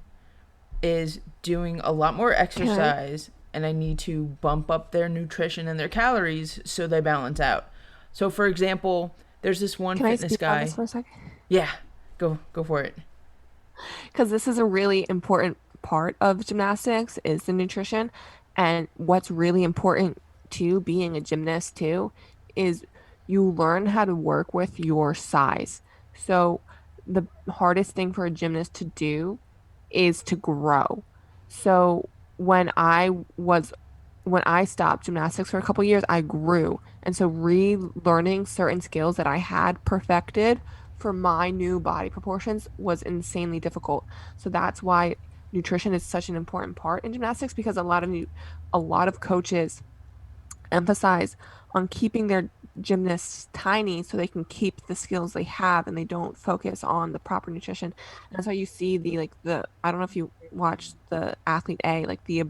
is doing a lot more Can exercise and I need to bump up their nutrition and their calories so they balance out. So for example, there's this one can I fitness speak on this guy. for a second? Yeah, go for it. Because this is a really important part of gymnastics is the nutrition. And what's really important to being a gymnast too is you learn how to work with your size. So the hardest thing for a gymnast to do is to grow. So when I was when I stopped gymnastics for a couple years, I grew. And so relearning certain skills that I had perfected for my new body proportions was insanely difficult. So that's why nutrition is such an important part in gymnastics because a lot of coaches emphasize on keeping their gymnasts tiny so they can keep the skills they have and they don't focus on the proper nutrition. And that's why you see the I don't know if you watched the athlete A, like the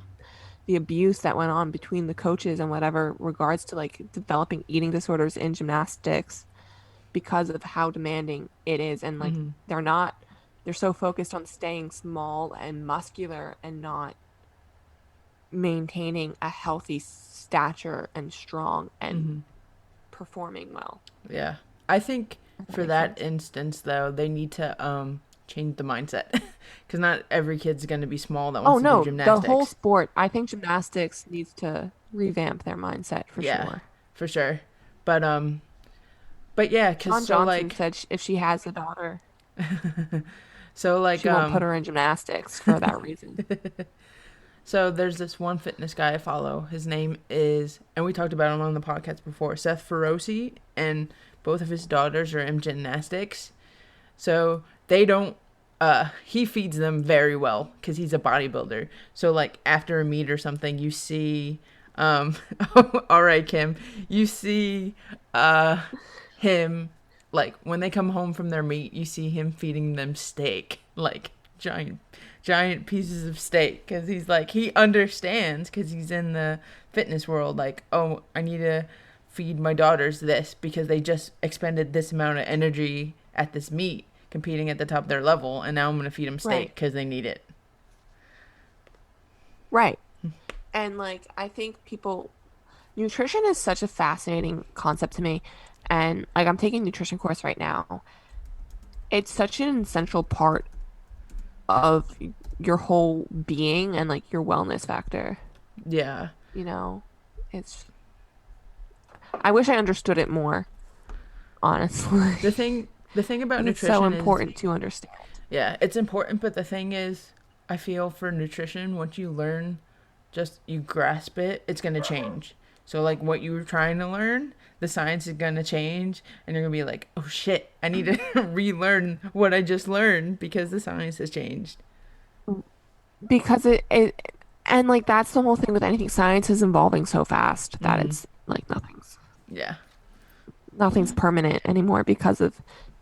abuse that went on between the coaches and whatever regards to like developing eating disorders in gymnastics because of how demanding it is and like Mm-hmm. they're so focused on staying small and muscular and not maintaining a healthy stature and strong and Mm-hmm. performing well, Yeah. I think if that for makes that sense. instance though, they need to change the mindset cuz not every kid's going to be small that Oh wants to do no, the whole gymnastics. sport, I think gymnastics needs to revamp their mindset for Yeah, sure. for sure. But yeah, cuz Shawn Johnson said if she has a daughter, so like she won't put her in gymnastics for that reason. so there's this one fitness guy I follow. His name is, and we talked about him on the podcast before, Seth Feroce, and both of his daughters are in gymnastics. So they don't. He feeds them very well because he's a bodybuilder. So like after a meet or something, you see, all right, Kim, you see, him like when they come home from their meet, you see him feeding them steak, like giant pieces of steak because he's like he understands because he's in the fitness world like, oh, I need to feed my daughters this because they just expended this amount of energy at this meet competing at the top of their level and now I'm going to feed them steak Right. because they need it. Right. And like I think people nutrition is such a fascinating concept to me. And like I'm taking a nutrition course right now. It's such an essential part of your whole being and like your wellness factor, Yeah, you know? It's I wish I understood it more, honestly. the thing about Because it's so nutrition is, important to understand. yeah, it's important, but the thing is, I feel for nutrition, once you learn, just you grasp it, it's gonna change. So like what you were trying to learn, the science is gonna change, and you're gonna be like, oh shit, I need to relearn what I just learned because the science has changed. Because it and like that's the whole thing with anything. Science is evolving so fast that Mm-hmm. it's like Yeah. nothing's permanent anymore because of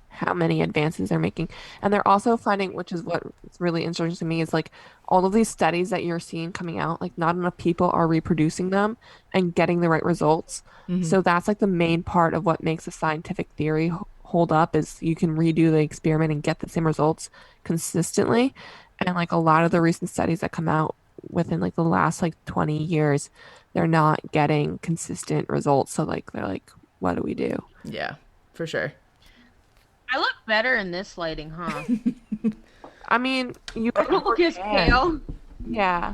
how many advances they're making. And they're also finding, which is what's really interesting to me, is like all of these studies that you're seeing coming out, like not enough people are reproducing them and getting the right results. Mm-hmm. So that's like the main part of what makes a scientific theory hold up is you can redo the experiment and get the same results consistently. And like a lot of the recent studies that come out within like the last like 20 years, they're not getting consistent results. So like they're like, what do we do? Yeah, for sure. I look better in this lighting, huh? I mean, you I don't look as pale. Yeah,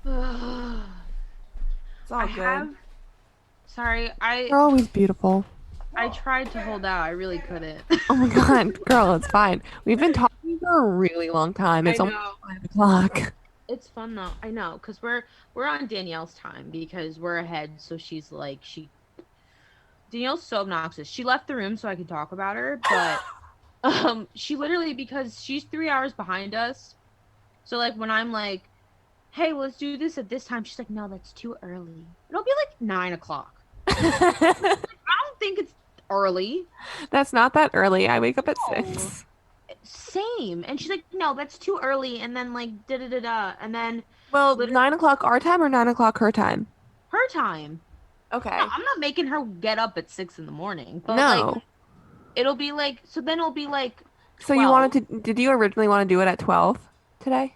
I it's all good. have. Sorry, You're always beautiful. I tried to hold out. I really couldn't. Oh my God, girl, it's fine. We've been talking for a really long time. I It's almost know. 5 o'clock. It's fun though. I know, because we're on Danielle's time because we're ahead. So she's like Danielle's so obnoxious. She left the room so I could talk about her, but she literally, because she's 3 hours behind us. So like when I'm like, hey, let's do this at this time, she's like, no, that's too early. It'll be like 9 o'clock. I don't think it's early. That's not that early. I wake up at No. 6. Same. And she's like, no, that's too early. And then like da da da da. And then Well, literally 9 o'clock our time or 9 o'clock her time? her time. Okay. No, I'm not making her get up at 6 in the morning. But like No. it'll be like, so then it'll be like So you 12. wanted to, did you originally want to do it at 12 today?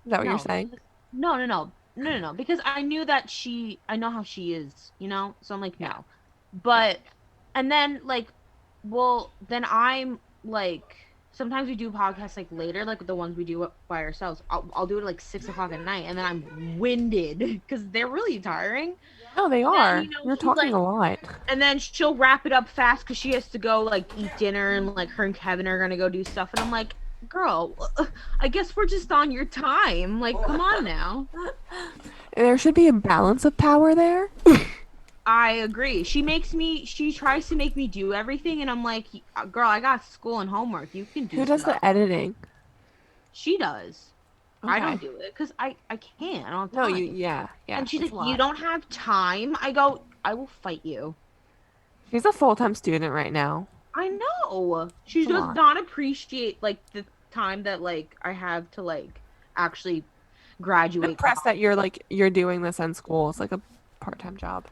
Is that what you're No, saying? no. Because I knew that I know how she is, you know? So I'm like, Yeah. no. But, and then, like, well, then I'm, like, sometimes we do podcasts, like, later, like, the ones we do by ourselves. I'll do it, like, 6 o'clock at night, and then I'm winded, because they're really tiring. No, they And are. then, you know, You're she's talking like, a lot. and then she'll wrap it up fast, because she has to go, like, eat dinner, and, like, her and Kevin are gonna go do stuff, and I'm like, girl, I guess we're just on your time. Like, come on now. There should be a balance of power there. I agree. She tries to make me do everything, and I'm like, girl, I got school and homework. You can do Who does stuff. the editing? She does. I Okay. don't do it because I can't. I don't have No, time. yeah. And she's it's like, a you lot. don't have time. I go, I will fight you. She's a full-time student right now. I know. She It's a does lot. not appreciate like the time that like I have to like actually I'm graduate. impressed that you're doing this in school. It's like a part-time job.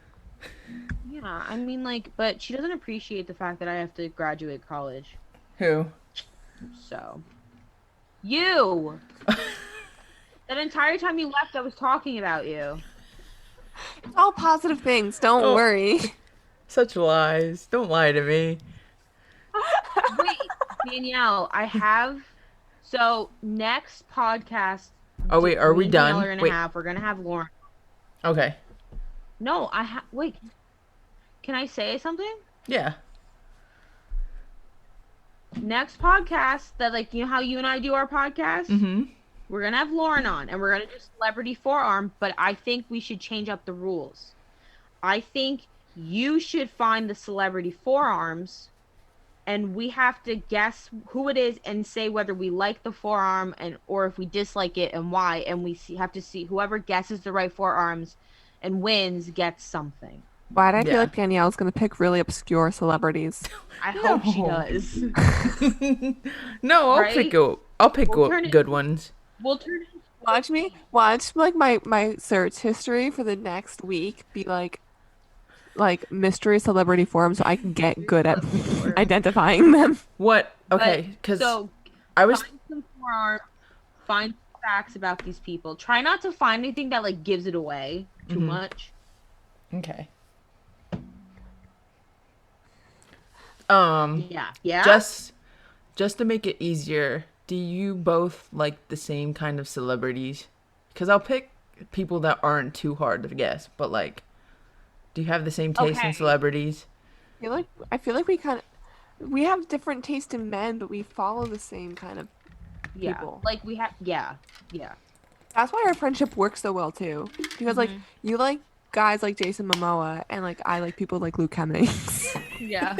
Yeah, I mean like, but she doesn't appreciate the fact that I have to graduate college. Who? So, you. That entire time you left, I was talking about you. It's all positive things. Don't Oh. worry. Such lies. Don't lie to me. Wait, Danielle, I have. So next podcast. Oh wait, are me we and Danielle done? are gonna Wait. have. We're gonna have Lauren. Okay. No, I have. Wait. Can I say something? Yeah. Next podcast that like you know how you and I do our podcast. Mm-hmm. We're gonna have Lauren on, and we're gonna do celebrity forearm. But I think we should change up the rules. I think you should find the celebrity forearms, and we have to guess who it is and say whether we like the forearm and or if we dislike it and why. And we have to see whoever guesses the right forearms and wins gets something. Why do I feel Yeah. like Danielle's gonna pick really obscure celebrities? I hope she No. does. No, I'll Right? pick We'll turn it- good ones. We'll turn it. Watch me. Watch like my search history for the next week be like mystery celebrity forums so I can get good at identifying them. What? But- Okay, because So I was find some forearm, find facts about these people. Try not to find anything that like gives it away too much. okay. Yeah. Just to make it easier, do you both like the same kind of celebrities? Because I'll pick people that aren't too hard to guess, but like, do you have the same taste Okay. in celebrities? I feel like we have different taste in men, but we follow the same kind of Yeah. people. Like we have. Yeah. That's why our friendship works so well too. Because like you like guys like Jason Momoa and like I like people like Luke Hemmings. Yeah.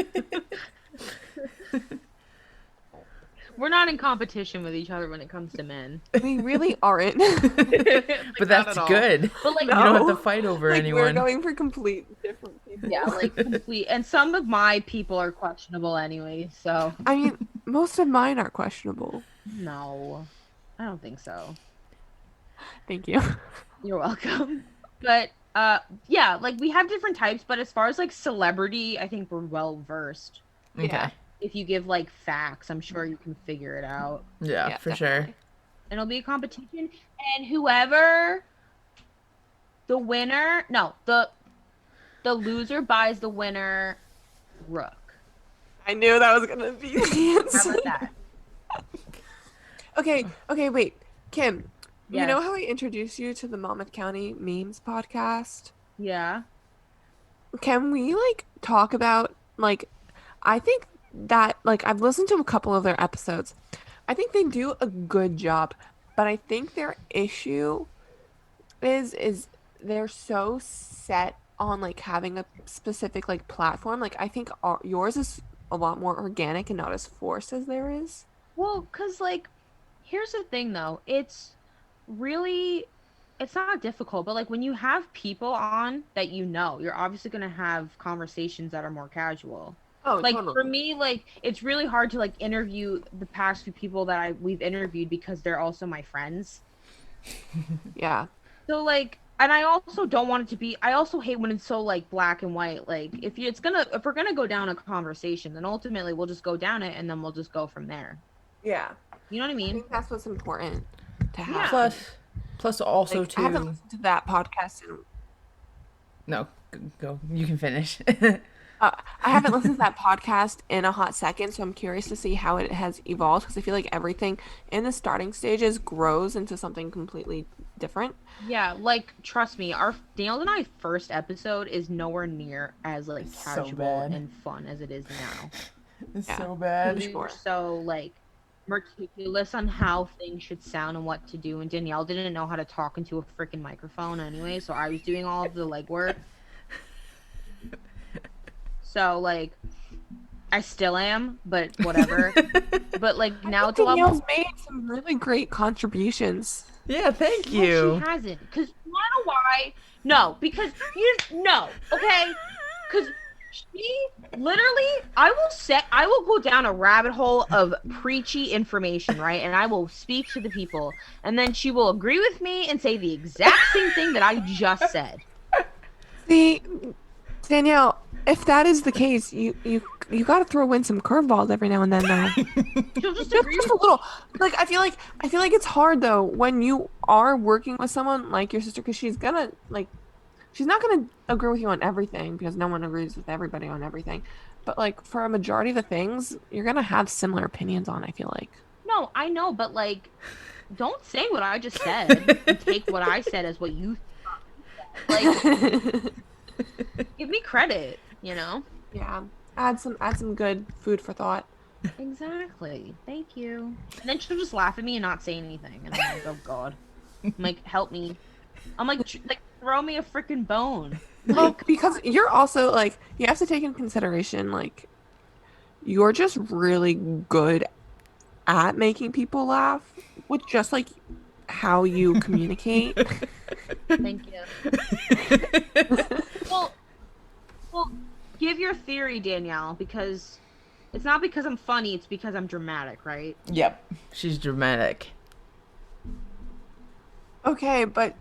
We're not in competition with each other when it comes to men. We really aren't. But that's good. But like, You don't have No. to fight over Like we're anyone. going for complete different people. yeah, like complete. And some of my people are questionable anyway. So I mean, most of mine are questionable. no. I don't think so. Thank you. You're welcome. But yeah, like we have different types, but as far as like celebrity, I think we're well versed. Yeah. Okay. If you give like facts, I'm sure you can figure it out. Yeah, Yeah, for sure. definitely. And it'll be a competition, and whoever the winner, no, the loser buys the winner Rook. I knew that was gonna be the How answer. about that? Okay, wait. Kim, you know Yes. how I introduced you to the Monmouth County Memes podcast? Yeah. Can we like talk about like I think that like I've listened to a couple of their episodes. I think they do a good job, but I think their issue is they're so set on like having a specific like platform. Like I think yours is a lot more organic and not as forced as there is. Well, cause like, here's the thing though. Really, it's not difficult, but like when you have people on that you know, you're obviously gonna have conversations that are more casual. Oh, Like for totally. me, like it's really hard to like interview the past few people that we've interviewed because they're also my friends. Yeah. So like, and I also don't want it to be. I also hate when it's so like black and white. Like if we're gonna go down a conversation, then ultimately we'll just go down it and then we'll just go from there. Yeah. You know what I I mean? think that's what's important to Yeah. have. Plus also Like I haven't too. listened to that podcast in No, go. You can finish. uh, I haven't listened to that podcast in a hot second, so I'm curious to see how it has evolved because I feel like everything in the starting stages grows into something completely different. Yeah, like trust me, our Daniel and I first episode is nowhere near as like It's so casual bad. and fun as it is now. It's Yeah, so for bad. We were sure. so like meticulous on how things should sound and what to do, and Danielle didn't know how to talk into a freaking microphone anyway, so I was doing all of the legwork. So like I still am, but whatever. But like I now think it's a lot Danielle's more. made some really great contributions. Yeah, thank No, she you. hasn't. Because you wanna know why? No, because you no, okay? Because she literally, I will go down a rabbit hole of preachy information, right? And I will speak to the people, and then she will agree with me and say the exact same thing that I just said. See, Danielle, if that is the case, you got to throw in some curveballs every now and then, though. She'll just agree Just with a little. Like I feel like it's hard though when you are working with someone like your sister because she's not gonna agree with you on everything because no one agrees with everybody on everything. But like for a majority of the things, you're gonna have similar opinions on, I feel like. no, I know, but like, don't say what I just said and take what I said as what you like. Give me credit, you know? Yeah. Add some good food for thought. Exactly. Thank you. And then she'll just laugh at me and not say anything. And I'm like, oh God. I'm like, help me. I'm like, like throw me a freaking bone. Well, Like, because you're also like you have to take in consideration like you're just really good at making people laugh with just like how you communicate. thank you. Well, well, give your theory, Danielle, because it's not because I'm funny, it's because I'm dramatic, right? Yep, she's dramatic. Okay, but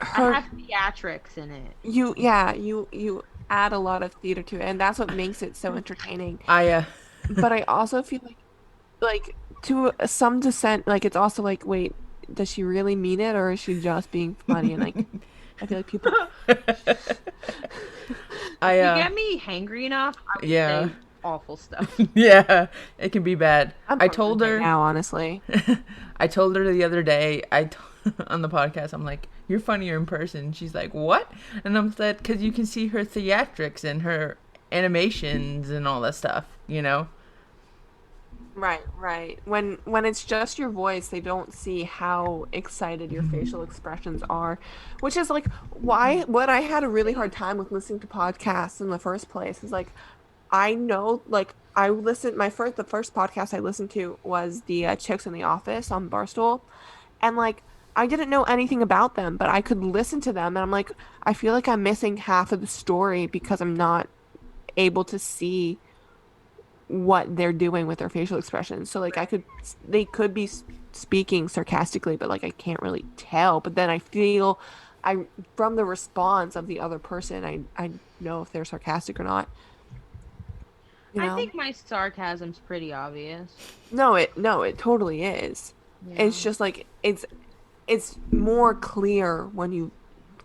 I her have theatrics in it. you add a lot of theater to it and that's what makes it so entertaining. I But I also feel like to some descent like it's also like wait, does she really mean it or is she just being funny and like I feel like people I You get me hangry enough, I will yeah. say awful stuff. Yeah, it can be bad. I'm I over told it right her now, honestly. I told her the other day on the podcast I'm like, "You're funnier in person." She's like, "What?" And I'm like, "Cuz you can see her theatrics and her animations and all that stuff, you know?" Right, right. When it's just your voice, they don't see how excited your facial expressions are, which is like why what I had a really hard time with listening to podcasts in the first place is like I know like I listened the first podcast I listened to was the Chicks in the Office on Barstool, and like I didn't know anything about them, but I could listen to them and I'm like I feel like I'm missing half of the story because I'm not able to see what they're doing with their facial expressions. So like they could be speaking sarcastically, but like I can't really tell. But then I feel, I from the response of the other person, I know if they're sarcastic or not. You I know? think my sarcasm's pretty obvious. No, it totally is. Yeah. It's just like it's more clear when you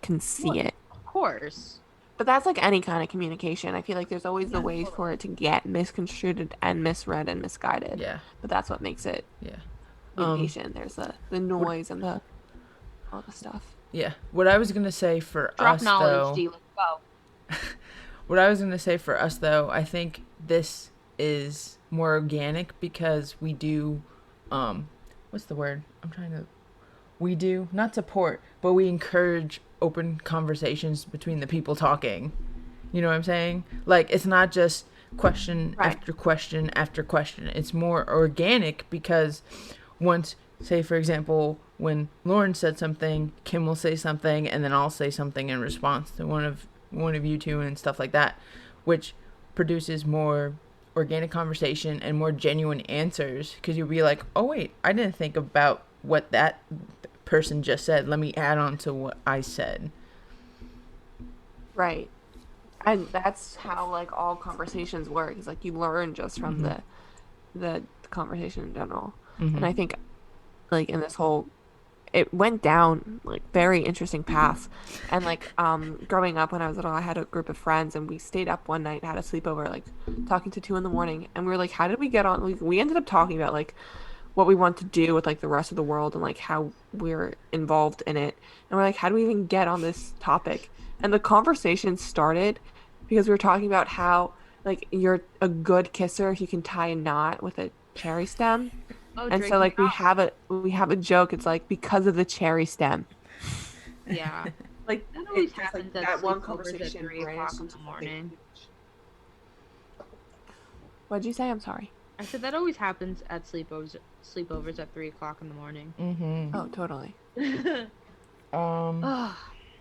can Well, see it. of course. But that's like any kind of communication. I feel like there's always the Yeah, ways for totally. it to get misconstrued and misread and misguided. Yeah. But that's what makes it Yeah. communication. There's the What, noise and the all the stuff. yeah. What I was gonna say for Drop us knowledge, though, D. Let's go. what I was gonna say for us though, I think this is more organic because we do, what's the word? I'm trying to. We do not support, but we encourage open conversations between the people talking. You know what I'm saying? Like it's not just question Right. after question after question. It's more organic because once, say for example, when Lauren said something, Kim will say something, and then I'll say something in response to one of you two and stuff like that, which produces more organic conversation and more genuine answers because you'll be like, oh wait, I didn't think about what that person just said. Let me add on to what I said. Right. And that's how like all conversations work. It's like you learn just from the conversation in general. And I think like in this whole it went down like very interesting paths. And like growing up when I was little, I had a group of friends and we stayed up one night, had a sleepover, like talking to 2 in the morning, and we were like, how did we get on? We ended up talking about like what we want to do with like the rest of the world and like how we're involved in it. And we're like, how do we even get on this topic? And the conversation started because we were talking about how like you're a good kisser if you can tie a knot with a cherry stem. Oh, And so Drake and like we have a joke. It's like because of the cherry stem. Josh. Yeah. Like That always it just like happens at that one sleepovers at conversation 3 o'clock branched in into the something morning. huge. What'd you say? I'm sorry. I said that always happens at sleepovers at 3 o'clock in the morning. Oh, totally. Um. Ugh.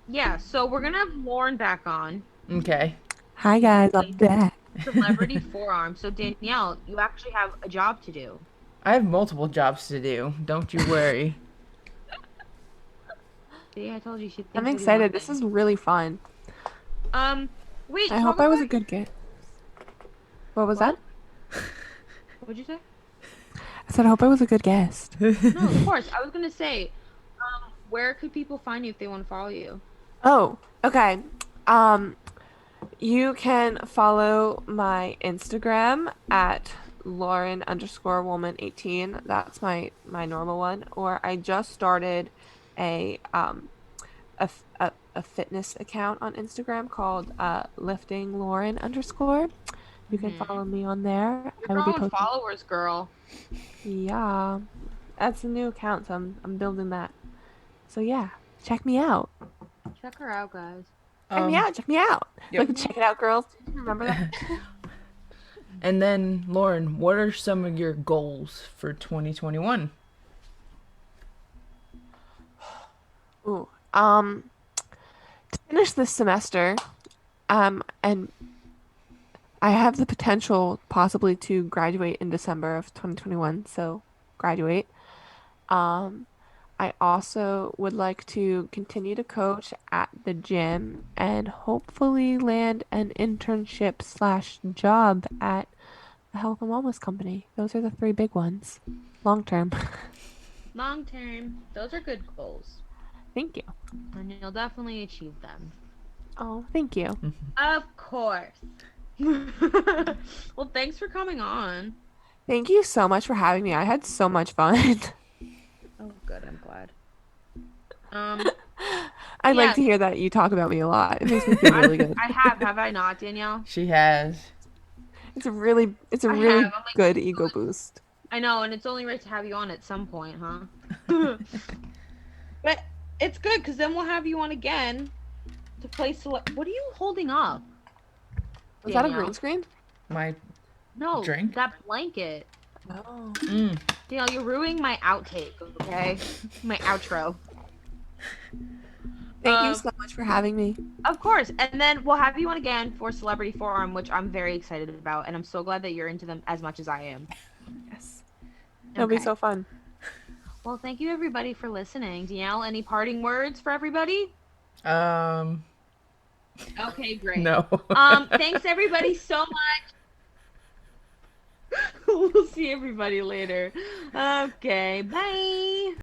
Yeah, so we're gonna have Lauren back on. Okay. Hi guys, I'm back. Celebrity forearm. So Danielle, you actually have a job to do. I have multiple jobs to do. Don't you worry. See, I told you she'd think I'm to do one excited. This thing. is really fun. Wait, I talk hope I was a about good guest. What was what? that? What'd you say? I said I hope I was a good guest. No, of course. I was gonna say, where could people find you if they want to follow you? Oh, okay. Um, you can follow my Instagram at Lauren_Wollman18. That's my normal one. Or I just started a a fitness account on Instagram called Lifting Lauren_. You can Mm-hmm. follow me on there. You're I will be growing posting. followers, girl. Yeah, that's a new account, so I'm building that. So yeah, check me out. Check her out, guys. Check me out. Check me out. Yep. Like, check it out, girls. Remember that? And then, Lauren, what are some of your goals for 2021? Ooh. To finish this semester, and I have the potential possibly to graduate in December of 2021, so graduate. Um, I also would like to continue to coach at the gym and hopefully land an internship slash job at a health and wellness company. Those are the three big ones. Long term. Long term, those are good goals, Thank you. and you'll definitely achieve them. Oh, thank you. Of course. Well, thanks for coming on. Thank you so much for having me. I had so much fun. Oh, good. I'm glad. I'd Yeah. like to hear that you talk about me a lot. It makes me feel really good. I have I not, Danielle? She has. It's a really I really have. I'm like, good ego boost. I know, and it's only right to have you on at some point, huh? But it's good because then we'll have you on again to play select. What are you holding up? Was that a Danielle? green screen? My No, drink? that blanket. Oh. Danielle, you're ruining my outtake, okay? My outro. Thank you so much much for having me. Of course. And then we'll have you on again for Celebrity Forearm, which I'm very excited about. And I'm so glad that you're into them as much as I am. Yes. It'll be Okay. so fun. Well, thank you everybody for listening. Danielle, any parting words for everybody? Um, Okay, great. no. Thanks everybody so much. We'll see everybody later. Okay, bye.